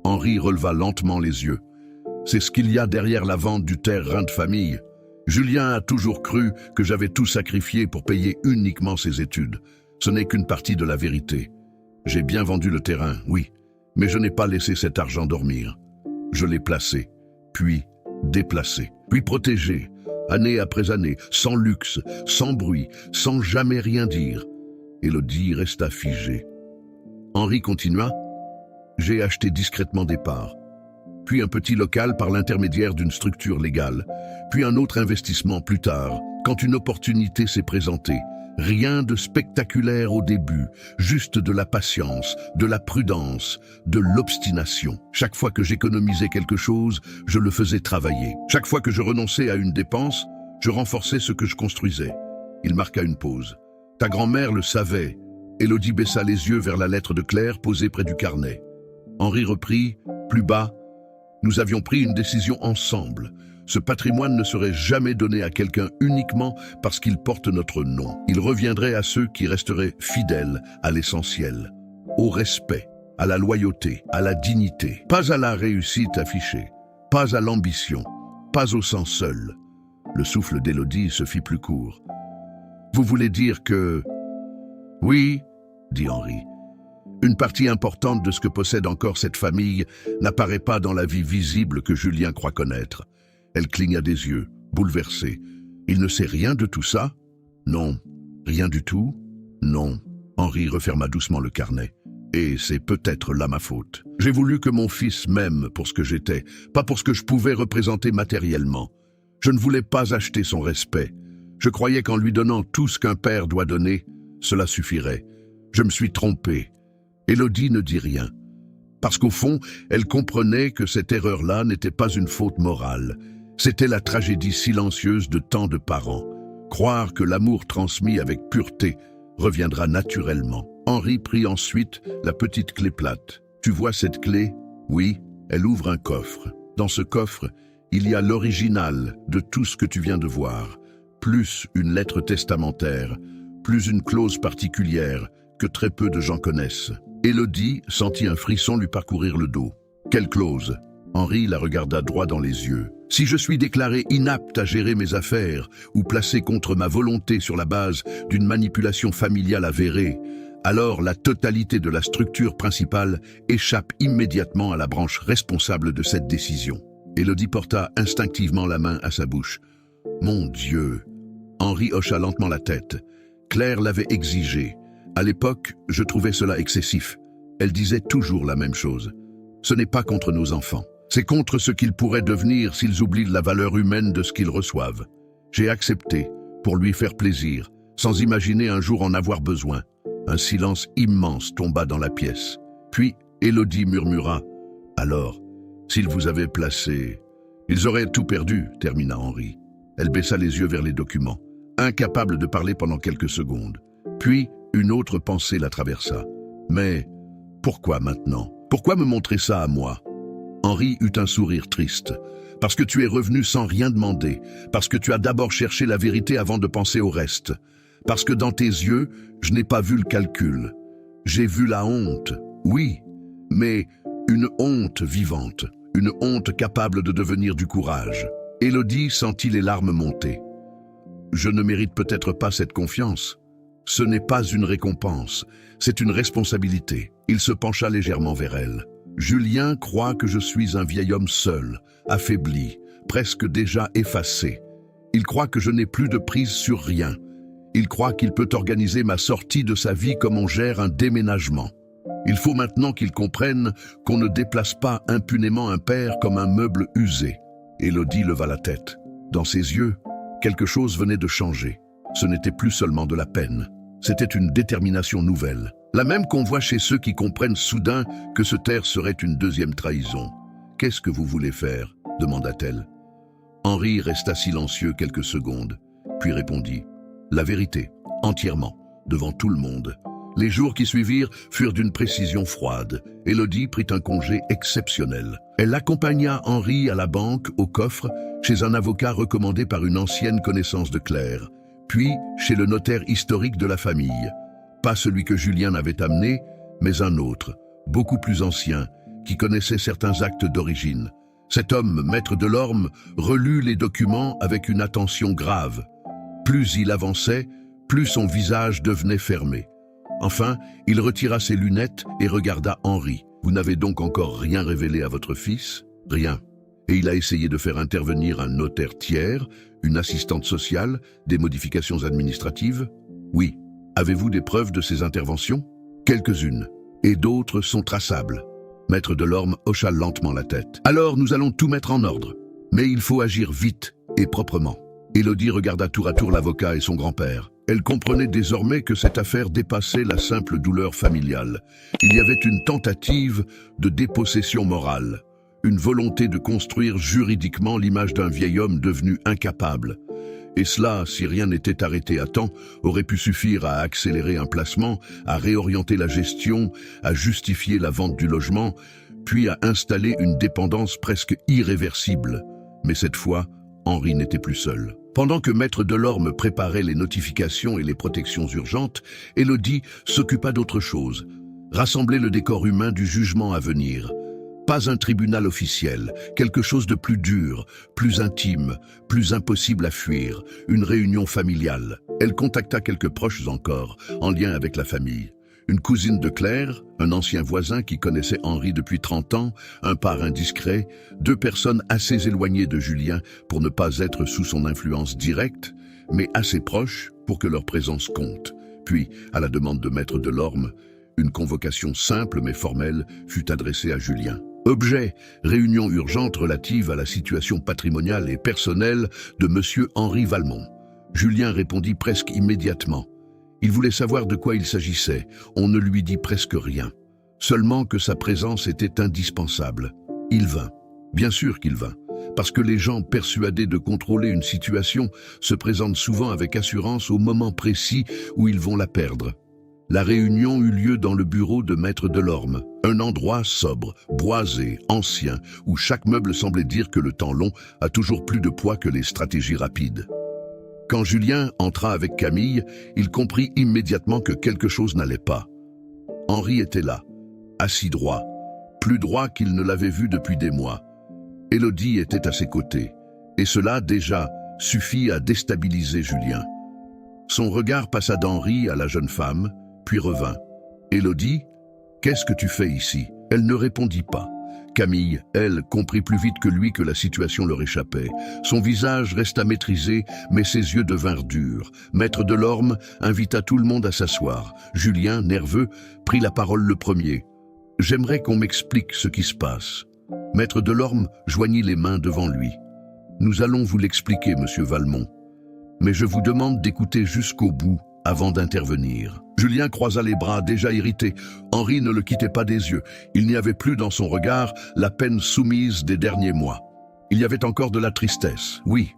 Henri releva lentement les yeux. « C'est ce qu'il y a derrière la vente du terrain de famille. Julien a toujours cru que j'avais tout sacrifié pour payer uniquement ses études. Ce n'est qu'une partie de la vérité. J'ai bien vendu le terrain, oui, mais je n'ai pas laissé cet argent dormir. Je l'ai placé, puis déplacé, puis protégé, année après année, sans luxe, sans bruit, sans jamais rien dire. » Élodie resta figée. Henri continua. « J'ai acheté discrètement des parts, puis un petit local par l'intermédiaire d'une structure légale, puis un autre investissement plus tard, quand une opportunité s'est présentée. Rien de spectaculaire au début, juste de la patience, de la prudence, de l'obstination. Chaque fois que j'économisais quelque chose, je le faisais travailler. Chaque fois que je renonçais à une dépense, je renforçais ce que je construisais. » Il marqua une pause. « Ta grand-mère le savait. » Élodie baissa les yeux vers la lettre de Claire posée près du carnet. Henri reprit, plus bas. « Nous avions pris une décision ensemble. Ce patrimoine ne serait jamais donné à quelqu'un uniquement parce qu'il porte notre nom. Il reviendrait à ceux qui resteraient fidèles à l'essentiel, au respect, à la loyauté, à la dignité. Pas à la réussite affichée, pas à l'ambition, pas au sang seul. » Le souffle d'Élodie se fit plus court. « Vous voulez dire que... » »« Oui, » dit Henri. « Une partie importante de ce que possède encore cette famille n'apparaît pas dans la vie visible que Julien croit connaître. » Elle cligna des yeux, bouleversée. « Il ne sait rien de tout ça ?»« Non. »« Rien du tout ?»« Non. » Henri referma doucement le carnet. « Et c'est peut-être là ma faute. J'ai voulu que mon fils m'aime pour ce que j'étais, pas pour ce que je pouvais représenter matériellement. Je ne voulais pas acheter son respect. Je croyais qu'en lui donnant tout ce qu'un père doit donner, cela suffirait. Je me suis trompé. » Élodie ne dit rien. Parce qu'au fond, elle comprenait que cette erreur-là n'était pas une faute morale. C'était la tragédie silencieuse de tant de parents. Croire que l'amour transmis avec pureté reviendra naturellement. Henri prit ensuite la petite clé plate. « Tu vois cette clé ? Oui, elle ouvre un coffre. Dans ce coffre, il y a l'original de tout ce que tu viens de voir, plus une lettre testamentaire, plus une clause particulière que très peu de gens connaissent. » Élodie sentit un frisson lui parcourir le dos. « Quelle clause ?» Henri la regarda droit dans les yeux. « Si je suis déclaré inapte à gérer mes affaires ou placé contre ma volonté sur la base d'une manipulation familiale avérée, alors la totalité de la structure principale échappe immédiatement à la branche responsable de cette décision. » Élodie porta instinctivement la main à sa bouche. « Mon Dieu !» Henri hocha lentement la tête. Claire l'avait exigé. À l'époque, je trouvais cela excessif. Elle disait toujours la même chose. Ce n'est pas contre nos enfants. C'est contre ce qu'ils pourraient devenir s'ils oublient la valeur humaine de ce qu'ils reçoivent. J'ai accepté, pour lui faire plaisir, sans imaginer un jour en avoir besoin. Un silence immense tomba dans la pièce. Puis, Élodie murmura « Alors, s'ils vous avaient placé... » « Ils auraient tout perdu, termina Henri. Elle baissa les yeux vers les documents, incapable de parler pendant quelques secondes. Puis, une autre pensée la traversa. « Mais pourquoi maintenant? Pourquoi me montrer ça à moi ?» Henri eut un sourire triste. « Parce que tu es revenu sans rien demander, parce que tu as d'abord cherché la vérité avant de penser au reste. Parce que dans tes yeux, je n'ai pas vu le calcul. J'ai vu la honte, oui, mais une honte vivante. Une honte capable de devenir du courage. » Élodie sentit les larmes monter. « Je ne mérite peut-être pas cette confiance. Ce n'est pas une récompense, c'est une responsabilité. » Il se pencha légèrement vers elle. « Julien croit que je suis un vieil homme seul, affaibli, presque déjà effacé. Il croit que je n'ai plus de prise sur rien. Il croit qu'il peut organiser ma sortie de sa vie comme on gère un déménagement. Il faut maintenant qu'il comprenne qu'on ne déplace pas impunément un père comme un meuble usé. » Élodie leva la tête. Dans ses yeux, quelque chose venait de changer. Ce n'était plus seulement de la peine. C'était une détermination nouvelle. La même qu'on voit chez ceux qui comprennent soudain que se taire serait une deuxième trahison. « Qu'est-ce que vous voulez faire ?» demanda-t-elle. Henri resta silencieux quelques secondes, puis répondit « La vérité, entièrement, devant tout le monde. » Les jours qui suivirent furent d'une précision froide. Élodie prit un congé exceptionnel. Elle accompagna Henri à la banque, au coffre, chez un avocat recommandé par une ancienne connaissance de Claire, puis chez le notaire historique de la famille. Pas celui que Julien avait amené, mais un autre, beaucoup plus ancien, qui connaissait certains actes d'origine. Cet homme, maître Delorme, relut les documents avec une attention grave. Plus il avançait, plus son visage devenait fermé. Enfin, il retira ses lunettes et regarda Henri. « Vous n'avez donc encore rien révélé à votre fils ? » « Rien. » Et il a essayé de faire intervenir un notaire tiers, une assistante sociale, des modifications administratives ? « Oui. » « Avez-vous des preuves de ces interventions ? » « Quelques-unes. Et d'autres sont traçables. » Maître Delorme hocha lentement la tête. « Alors nous allons tout mettre en ordre. Mais il faut agir vite et proprement. » Élodie regarda tour à tour l'avocat et son grand-père. Elle comprenait désormais que cette affaire dépassait la simple douleur familiale. Il y avait une tentative de dépossession morale, une volonté de construire juridiquement l'image d'un vieil homme devenu incapable. Et cela, si rien n'était arrêté à temps, aurait pu suffire à accélérer un placement, à réorienter la gestion, à justifier la vente du logement, puis à installer une dépendance presque irréversible. Mais cette fois, Henri n'était plus seul. Pendant que Maître Delorme préparait les notifications et les protections urgentes, Élodie s'occupa d'autre chose, rassembler le décor humain du jugement à venir. Pas un tribunal officiel, quelque chose de plus dur, plus intime, plus impossible à fuir, une réunion familiale. Elle contacta quelques proches encore, en lien avec la famille. Une cousine de Claire, un ancien voisin qui connaissait Henri depuis 30 ans, un parrain discret, 2 personnes assez éloignées de Julien pour ne pas être sous son influence directe, mais assez proches pour que leur présence compte. Puis, à la demande de Maître Delorme, une convocation simple mais formelle fut adressée à Julien. Objet, réunion urgente relative à la situation patrimoniale et personnelle de Monsieur Henri Valmont. Julien répondit presque immédiatement. Il voulait savoir de quoi il s'agissait. On ne lui dit presque rien. Seulement que sa présence était indispensable. Il vint. Bien sûr qu'il vint. Parce que les gens persuadés de contrôler une situation se présentent souvent avec assurance au moment précis où ils vont la perdre. La réunion eut lieu dans le bureau de Maître Delorme, un endroit sobre, boisé, ancien, où chaque meuble semblait dire que le temps long a toujours plus de poids que les stratégies rapides. Quand Julien entra avec Camille, il comprit immédiatement que quelque chose n'allait pas. Henri était là, assis droit, plus droit qu'il ne l'avait vu depuis des mois. Élodie était à ses côtés, et cela, déjà, suffit à déstabiliser Julien. Son regard passa d'Henri à la jeune femme, puis revint. « Élodie, qu'est-ce que tu fais ici ?» Elle ne répondit pas. Camille, elle, comprit plus vite que lui que la situation leur échappait. Son visage resta maîtrisé, mais ses yeux devinrent durs. Maître Delorme invita tout le monde à s'asseoir. Julien, nerveux, prit la parole le premier. « J'aimerais qu'on m'explique ce qui se passe. » Maître Delorme joignit les mains devant lui. « Nous allons vous l'expliquer, monsieur Valmont. Mais je vous demande d'écouter jusqu'au bout avant d'intervenir. » Julien croisa les bras, déjà irrité. Henri ne le quittait pas des yeux. Il n'y avait plus dans son regard la peine soumise des derniers mois. Il y avait encore de la tristesse, oui,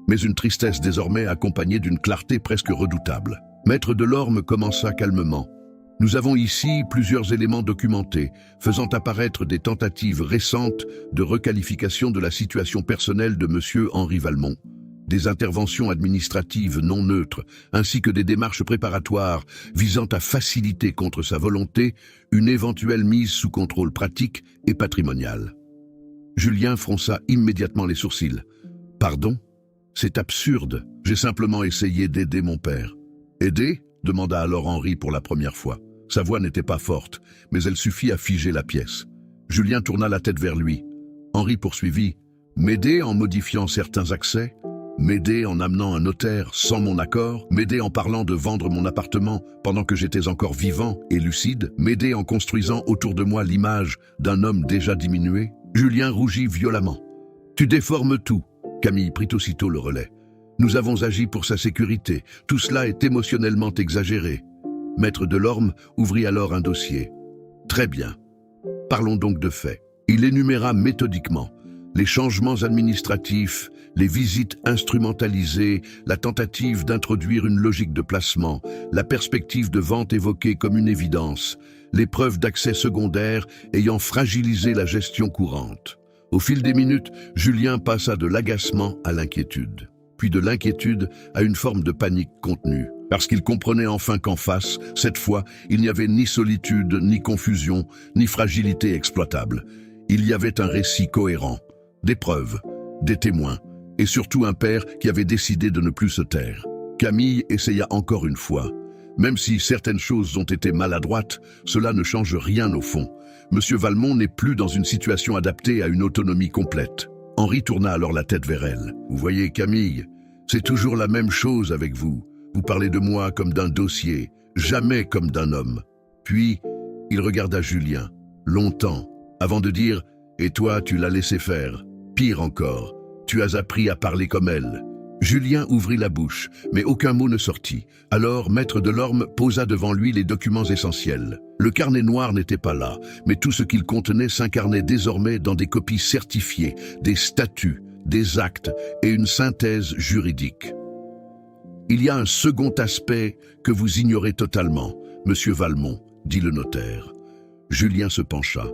mais une tristesse désormais accompagnée d'une clarté presque redoutable. Maître Delorme commença calmement. « Nous avons ici plusieurs éléments documentés, faisant apparaître des tentatives récentes de requalification de la situation personnelle de monsieur Henri Valmont. Des interventions administratives non neutres, ainsi que des démarches préparatoires visant à faciliter contre sa volonté une éventuelle mise sous contrôle pratique et patrimonial. » Julien fronça immédiatement les sourcils. « Pardon ? C'est absurde. J'ai simplement essayé d'aider mon père. »« Aider ?» demanda alors Henri pour la première fois. Sa voix n'était pas forte, mais elle suffit à figer la pièce. Julien tourna la tête vers lui. Henri poursuivit. « M'aider en modifiant certains accès ? M'aider en amenant un notaire sans mon accord, m'aider en parlant de vendre mon appartement pendant que j'étais encore vivant et lucide, m'aider en construisant autour de moi l'image d'un homme déjà diminué. » Julien rougit violemment. « Tu déformes tout. » Camille prit aussitôt le relais. « Nous avons agi pour sa sécurité. Tout cela est émotionnellement exagéré. » Maître Delorme ouvrit alors un dossier. « Très bien. Parlons donc de faits. » Il énuméra méthodiquement les changements administratifs, les visites instrumentalisées, la tentative d'introduire une logique de placement, la perspective de vente évoquée comme une évidence, les preuves d'accès secondaire ayant fragilisé la gestion courante. Au fil des minutes, Julien passa de l'agacement à l'inquiétude, puis de l'inquiétude à une forme de panique contenue, parce qu'il comprenait enfin qu'en face, cette fois, il n'y avait ni solitude, ni confusion, ni fragilité exploitable. Il y avait un récit cohérent, des preuves, des témoins, et surtout un père qui avait décidé de ne plus se taire. Camille essaya encore une fois. Même si certaines choses ont été maladroites, cela ne change rien au fond. Monsieur Valmont n'est plus dans une situation adaptée à une autonomie complète. Henri tourna alors la tête vers elle. « Vous voyez, Camille, c'est toujours la même chose avec vous. Vous parlez de moi comme d'un dossier, jamais comme d'un homme. » Puis, il regarda Julien, longtemps, avant de dire « Et toi, tu l'as laissé faire. Pire encore, tu as appris à parler comme elle. » Julien ouvrit la bouche, mais aucun mot ne sortit. Alors, Maître Delorme posa devant lui les documents essentiels. Le carnet noir n'était pas là, mais tout ce qu'il contenait s'incarnait désormais dans des copies certifiées, des statuts, des actes et une synthèse juridique. « Il y a un second aspect que vous ignorez totalement, monsieur Valmont, » dit le notaire. Julien se pencha,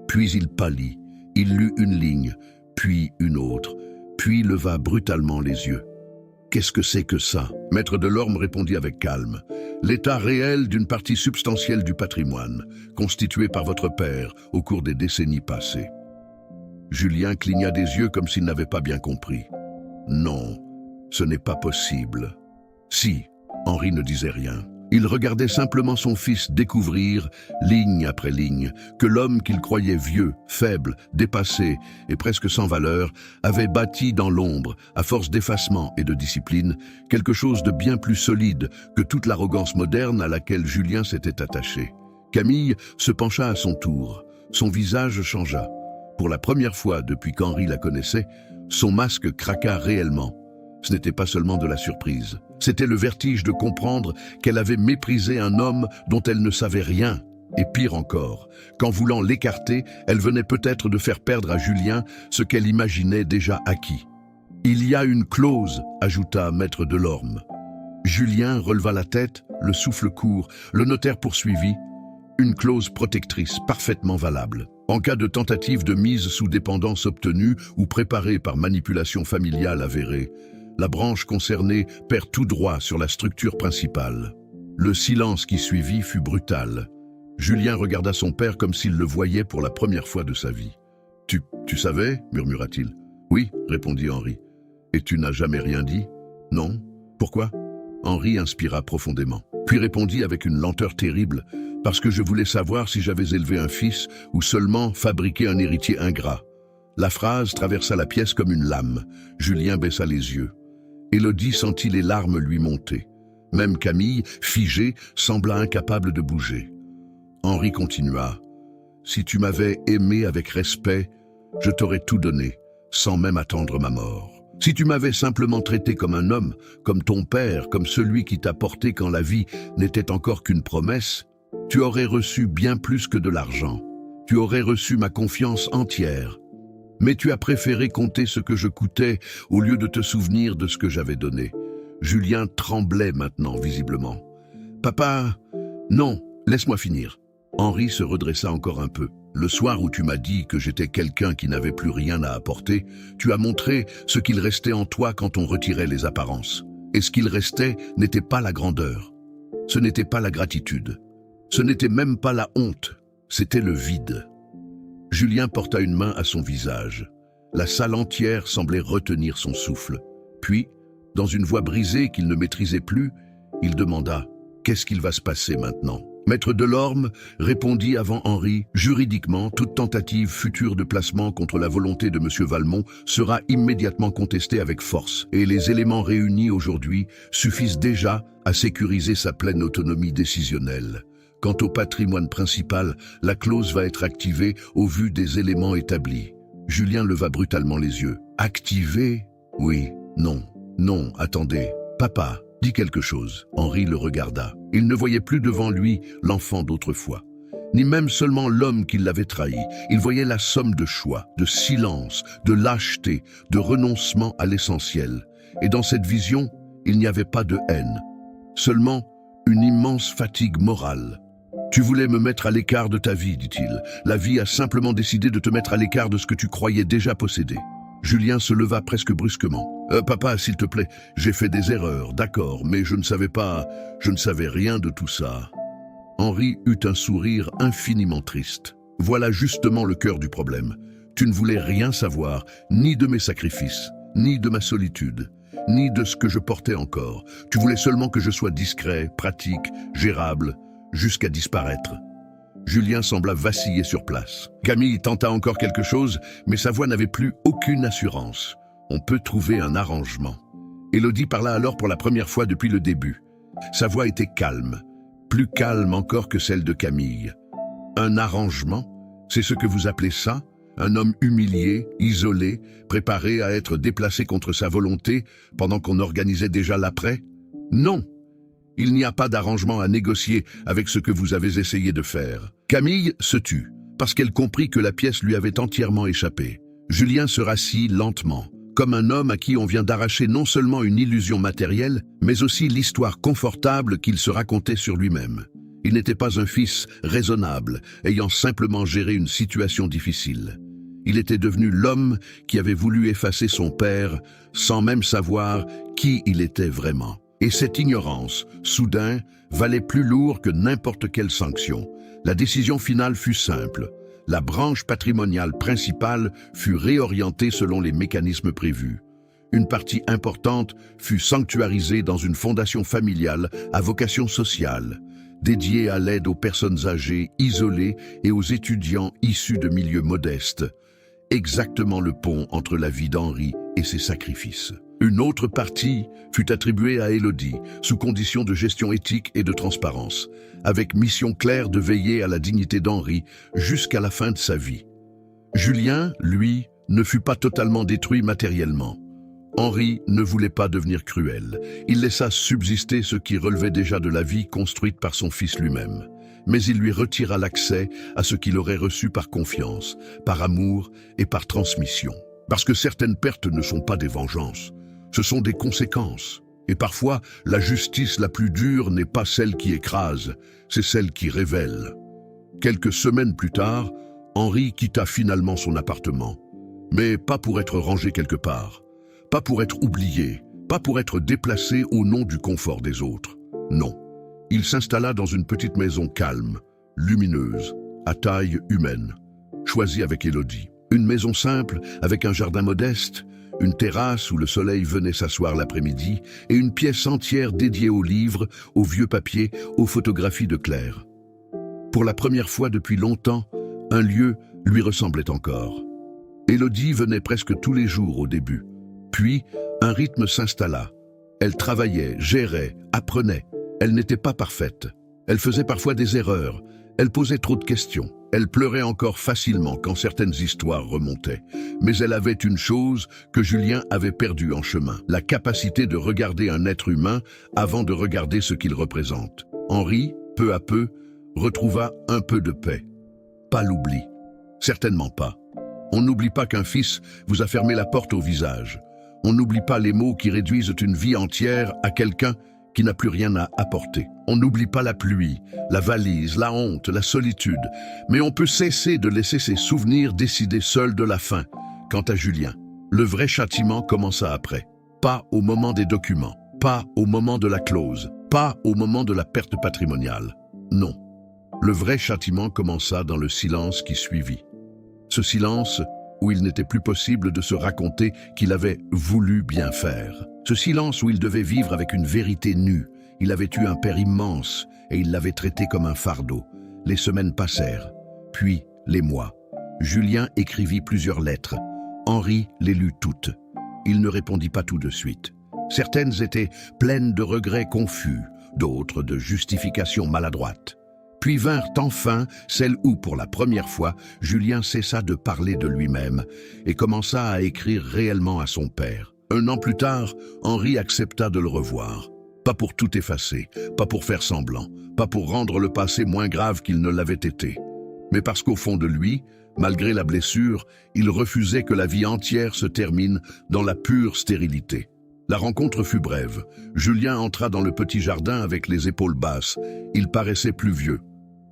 puis il pâlit. Il lut une ligne, puis une autre, puis leva brutalement les yeux. « Qu'est-ce que c'est que ça ?» Maître Delorme répondit avec calme. « L'état réel d'une partie substantielle du patrimoine, constitué par votre père au cours des décennies passées. » Julien cligna des yeux comme s'il n'avait pas bien compris. « Non, ce n'est pas possible. » « Si. » Henri ne disait rien. Il regardait simplement son fils découvrir, ligne après ligne, que l'homme qu'il croyait vieux, faible, dépassé et presque sans valeur, avait bâti dans l'ombre, à force d'effacement et de discipline, quelque chose de bien plus solide que toute l'arrogance moderne à laquelle Julien s'était attaché. Camille se pencha à son tour. Son visage changea. Pour la première fois depuis qu'Henri la connaissait, son masque craqua réellement. Ce n'était pas seulement de la surprise. C'était le vertige de comprendre qu'elle avait méprisé un homme dont elle ne savait rien. Et pire encore, qu'en voulant l'écarter, elle venait peut-être de faire perdre à Julien ce qu'elle imaginait déjà acquis. « Il y a une clause », ajouta Maître Delorme. Julien releva la tête, le souffle court. Le notaire poursuivit. « Une clause protectrice parfaitement valable. En cas de tentative de mise sous dépendance obtenue ou préparée par manipulation familiale avérée, la branche concernée perd tout droit sur la structure principale. » Le silence qui suivit fut brutal. Julien regarda son père comme s'il le voyait pour la première fois de sa vie. « Tu savais » murmura-t-il. « Oui » répondit Henri. « Et tu n'as jamais rien dit ?»« Non. Pourquoi ?» Henri inspira profondément, puis répondit avec une lenteur terrible. « Parce que je voulais savoir si j'avais élevé un fils ou seulement fabriqué un héritier ingrat. La phrase traversa la pièce comme une lame. Julien baissa les yeux. Élodie sentit les larmes lui monter. Même Camille, figée, sembla incapable de bouger. Henri continua. « Si tu m'avais aimé avec respect, je t'aurais tout donné, sans même attendre ma mort. Si tu m'avais simplement traité comme un homme, comme ton père, comme celui qui t'a porté quand la vie n'était encore qu'une promesse, tu aurais reçu bien plus que de l'argent. Tu aurais reçu ma confiance entière. Mais tu as préféré compter ce que je coûtais au lieu de te souvenir de ce que j'avais donné. » Julien tremblait maintenant, visiblement. « Papa, non, laisse-moi finir. » Henri se redressa encore un peu. « Le soir où tu m'as dit que j'étais quelqu'un qui n'avait plus rien à apporter, tu as montré ce qu'il restait en toi quand on retirait les apparences. Et ce qu'il restait n'était pas la grandeur. Ce n'était pas la gratitude. Ce n'était même pas la honte. C'était le vide. » Julien porta une main à son visage. La salle entière semblait retenir son souffle. Puis, dans une voix brisée qu'il ne maîtrisait plus, il demanda « Qu'est-ce qu'il va se passer maintenant ?» Maître Delorme répondit avant Henri « Juridiquement, toute tentative future de placement contre la volonté de M. Valmont sera immédiatement contestée avec force, et les éléments réunis aujourd'hui suffisent déjà à sécuriser sa pleine autonomie décisionnelle. Quant au patrimoine principal, la clause va être activée au vu des éléments établis. » Julien leva brutalement les yeux. « Activée ? Oui, non. Non, attendez. Papa, dis quelque chose. » Henri le regarda. Il ne voyait plus devant lui l'enfant d'autrefois, ni même seulement l'homme qui l'avait trahi. Il voyait la somme de choix, de silence, de lâcheté, de renoncement à l'essentiel. Et dans cette vision, il n'y avait pas de haine, seulement une immense fatigue morale. « Tu voulais me mettre à l'écart de ta vie, dit-il. La vie a simplement décidé de te mettre à l'écart de ce que tu croyais déjà posséder. » Julien se leva presque brusquement. « Papa, s'il te plaît, j'ai fait des erreurs, d'accord, mais je ne savais rien de tout ça. » Henri eut un sourire infiniment triste. « Voilà justement le cœur du problème. Tu ne voulais rien savoir, ni de mes sacrifices, ni de ma solitude, ni de ce que je portais encore. Tu voulais seulement que je sois discret, pratique, gérable, jusqu'à disparaître. » Julien sembla vaciller sur place. Camille tenta encore quelque chose, mais sa voix n'avait plus aucune assurance. « On peut trouver un arrangement. » Élodie parla alors pour la première fois depuis le début. Sa voix était calme, plus calme encore que celle de Camille. « Un arrangement? C'est ce que vous appelez ça? Un homme humilié, isolé, préparé à être déplacé contre sa volonté pendant qu'on organisait déjà l'après? Non! Il n'y a pas d'arrangement à négocier avec ce que vous avez essayé de faire. » Camille se tut, parce qu'elle comprit que la pièce lui avait entièrement échappé. Julien se rassit lentement, comme un homme à qui on vient d'arracher non seulement une illusion matérielle, mais aussi l'histoire confortable qu'il se racontait sur lui-même. Il n'était pas un fils raisonnable, ayant simplement géré une situation difficile. Il était devenu l'homme qui avait voulu effacer son père, sans même savoir qui il était vraiment. Et cette ignorance, soudain, valait plus lourd que n'importe quelle sanction. La décision finale fut simple. La branche patrimoniale principale fut réorientée selon les mécanismes prévus. Une partie importante fut sanctuarisée dans une fondation familiale à vocation sociale, dédiée à l'aide aux personnes âgées, isolées et aux étudiants issus de milieux modestes. Exactement le pont entre la vie d'Henri et ses sacrifices. Une autre partie fut attribuée à Élodie, sous condition de gestion éthique et de transparence, avec mission claire de veiller à la dignité d'Henri jusqu'à la fin de sa vie. Julien, lui, ne fut pas totalement détruit matériellement. Henri ne voulait pas devenir cruel. Il laissa subsister ce qui relevait déjà de la vie construite par son fils lui-même. Mais il lui retira l'accès à ce qu'il aurait reçu par confiance, par amour et par transmission. Parce que certaines pertes ne sont pas des vengeances. Ce sont des conséquences. Et parfois, la justice la plus dure n'est pas celle qui écrase, c'est celle qui révèle. Quelques semaines plus tard, Henri quitta finalement son appartement. Mais pas pour être rangé quelque part, pas pour être oublié, pas pour être déplacé au nom du confort des autres. Non. Il s'installa dans une petite maison calme, lumineuse, à taille humaine, choisie avec Élodie. Une maison simple, avec un jardin modeste, une terrasse où le soleil venait s'asseoir l'après-midi et une pièce entière dédiée aux livres, aux vieux papiers, aux photographies de Claire. Pour la première fois depuis longtemps, un lieu lui ressemblait encore. Élodie venait presque tous les jours au début. Puis, un rythme s'installa. Elle travaillait, gérait, apprenait. Elle n'était pas parfaite. Elle faisait parfois des erreurs. Elle posait trop de questions. Elle pleurait encore facilement quand certaines histoires remontaient. Mais elle avait une chose que Julien avait perdue en chemin, la capacité de regarder un être humain avant de regarder ce qu'il représente. Henri, peu à peu, retrouva un peu de paix. Pas l'oubli. Certainement pas. On n'oublie pas qu'un fils vous a fermé la porte au visage. On n'oublie pas les mots qui réduisent une vie entière à quelqu'un qui n'a plus rien à apporter. On n'oublie pas la pluie, la valise, la honte, la solitude. Mais on peut cesser de laisser ses souvenirs décider seuls de la fin. Quant à Julien, le vrai châtiment commença après. Pas au moment des documents, pas au moment de la clause, pas au moment de la perte patrimoniale. Non. Le vrai châtiment commença dans le silence qui suivit. Ce silence où il n'était plus possible de se raconter qu'il avait voulu bien faire. Ce silence où il devait vivre avec une vérité nue. Il avait eu un père immense et il l'avait traité comme un fardeau. Les semaines passèrent, puis les mois. Julien écrivit plusieurs lettres. Henri les lut toutes. Il ne répondit pas tout de suite. Certaines étaient pleines de regrets confus, d'autres de justifications maladroites. Puis vinrent enfin celles où, pour la première fois, Julien cessa de parler de lui-même et commença à écrire réellement à son père. 1 an plus tard, Henri accepta de le revoir. Pas pour tout effacer, pas pour faire semblant, pas pour rendre le passé moins grave qu'il ne l'avait été, mais parce qu'au fond de lui, malgré la blessure, il refusait que la vie entière se termine dans la pure stérilité. La rencontre fut brève. Julien entra dans le petit jardin avec les épaules basses. Il paraissait plus vieux.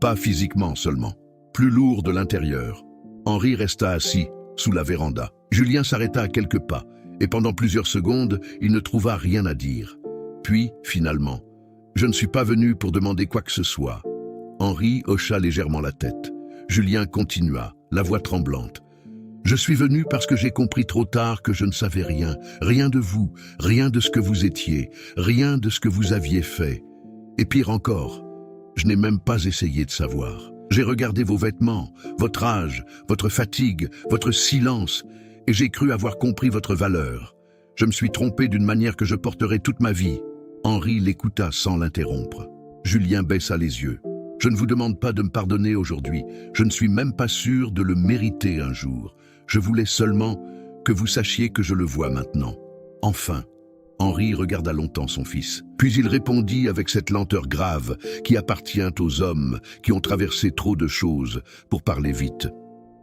Pas physiquement seulement, plus lourd de l'intérieur. Henri resta assis, sous la véranda. Julien s'arrêta à quelques pas, et pendant plusieurs secondes, il ne trouva rien à dire. Puis, finalement, « Je ne suis pas venu pour demander quoi que ce soit. » Henri hocha légèrement la tête. Julien continua, la voix tremblante. « Je suis venu parce que j'ai compris trop tard que je ne savais rien, rien de vous, rien de ce que vous étiez, rien de ce que vous aviez fait. Et pire encore, je n'ai même pas essayé de savoir. J'ai regardé vos vêtements, votre âge, votre fatigue, votre silence, et j'ai cru avoir compris votre valeur. Je me suis trompé d'une manière que je porterai toute ma vie. » Henri l'écouta sans l'interrompre. Julien baissa les yeux. « Je ne vous demande pas de me pardonner aujourd'hui. Je ne suis même pas sûr de le mériter un jour. Je voulais seulement que vous sachiez que je le vois maintenant. » Enfin, Henri regarda longtemps son fils. Puis il répondit avec cette lenteur grave qui appartient aux hommes qui ont traversé trop de choses pour parler vite.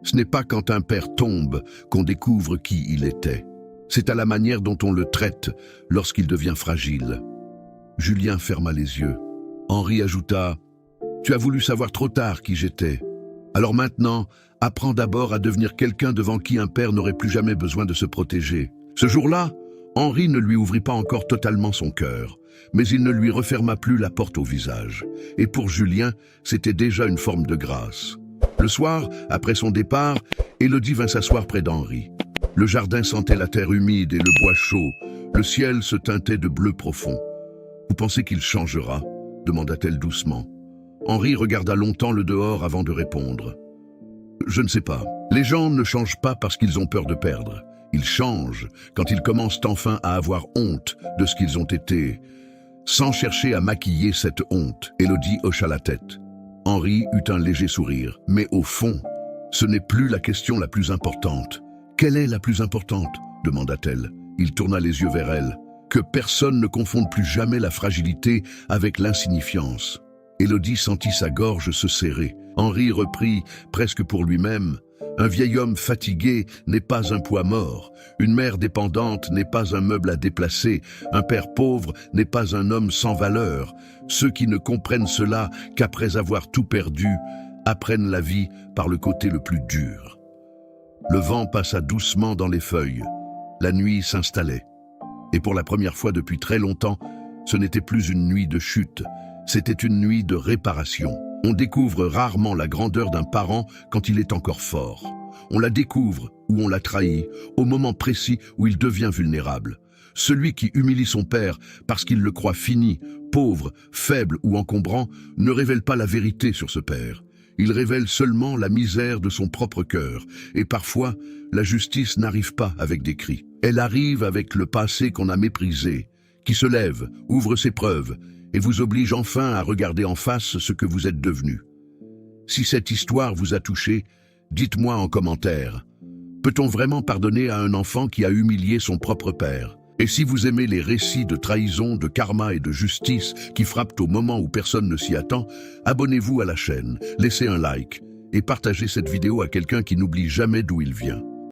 Ce n'est pas quand un père tombe qu'on découvre qui il était. C'est à la manière dont on le traite lorsqu'il devient fragile. Julien ferma les yeux. Henri ajouta « Tu as voulu savoir trop tard qui j'étais. Alors maintenant, apprends d'abord à devenir quelqu'un devant qui un père n'aurait plus jamais besoin de se protéger. » Ce jour-là, Henri ne lui ouvrit pas encore totalement son cœur, mais il ne lui referma plus la porte au visage. Et pour Julien, c'était déjà une forme de grâce. Le soir, après son départ, Élodie vint s'asseoir près d'Henri. Le jardin sentait la terre humide et le bois chaud. Le ciel se teintait de bleu profond. « Vous pensez qu'il changera ?» demanda-t-elle doucement. Henri regarda longtemps le dehors avant de répondre. « Je ne sais pas. Les gens ne changent pas parce qu'ils ont peur de perdre. Ils changent quand ils commencent enfin à avoir honte de ce qu'ils ont été. » Sans chercher à maquiller cette honte, Élodie hocha la tête. Henri eut un léger sourire. « Mais au fond, ce n'est plus la question la plus importante. »« Quelle est la plus importante ?» demanda-t-elle. Il tourna les yeux vers elle. « Que personne ne confonde plus jamais la fragilité avec l'insignifiance. » Élodie sentit sa gorge se serrer. Henri reprit, presque pour lui-même, « Un vieil homme fatigué n'est pas un poids mort. Une mère dépendante n'est pas un meuble à déplacer. Un père pauvre n'est pas un homme sans valeur. Ceux qui ne comprennent cela qu'après avoir tout perdu, apprennent la vie par le côté le plus dur. » Le vent passa doucement dans les feuilles. La nuit s'installait. Et pour la première fois depuis très longtemps, ce n'était plus une nuit de chute, c'était une nuit de réparation. On découvre rarement la grandeur d'un parent quand il est encore fort. On la découvre ou on la trahit au moment précis où il devient vulnérable. Celui qui humilie son père parce qu'il le croit fini, pauvre, faible ou encombrant, ne révèle pas la vérité sur ce père. Il révèle seulement la misère de son propre cœur. Et parfois, la justice n'arrive pas avec des cris. Elle arrive avec le passé qu'on a méprisé, qui se lève, ouvre ses preuves, et vous oblige enfin à regarder en face ce que vous êtes devenu. Si cette histoire vous a touché, dites-moi en commentaire. Peut-on vraiment pardonner à un enfant qui a humilié son propre père? Et si vous aimez les récits de trahison, de karma et de justice qui frappent au moment où personne ne s'y attend, abonnez-vous à la chaîne, laissez un like et partagez cette vidéo à quelqu'un qui n'oublie jamais d'où il vient.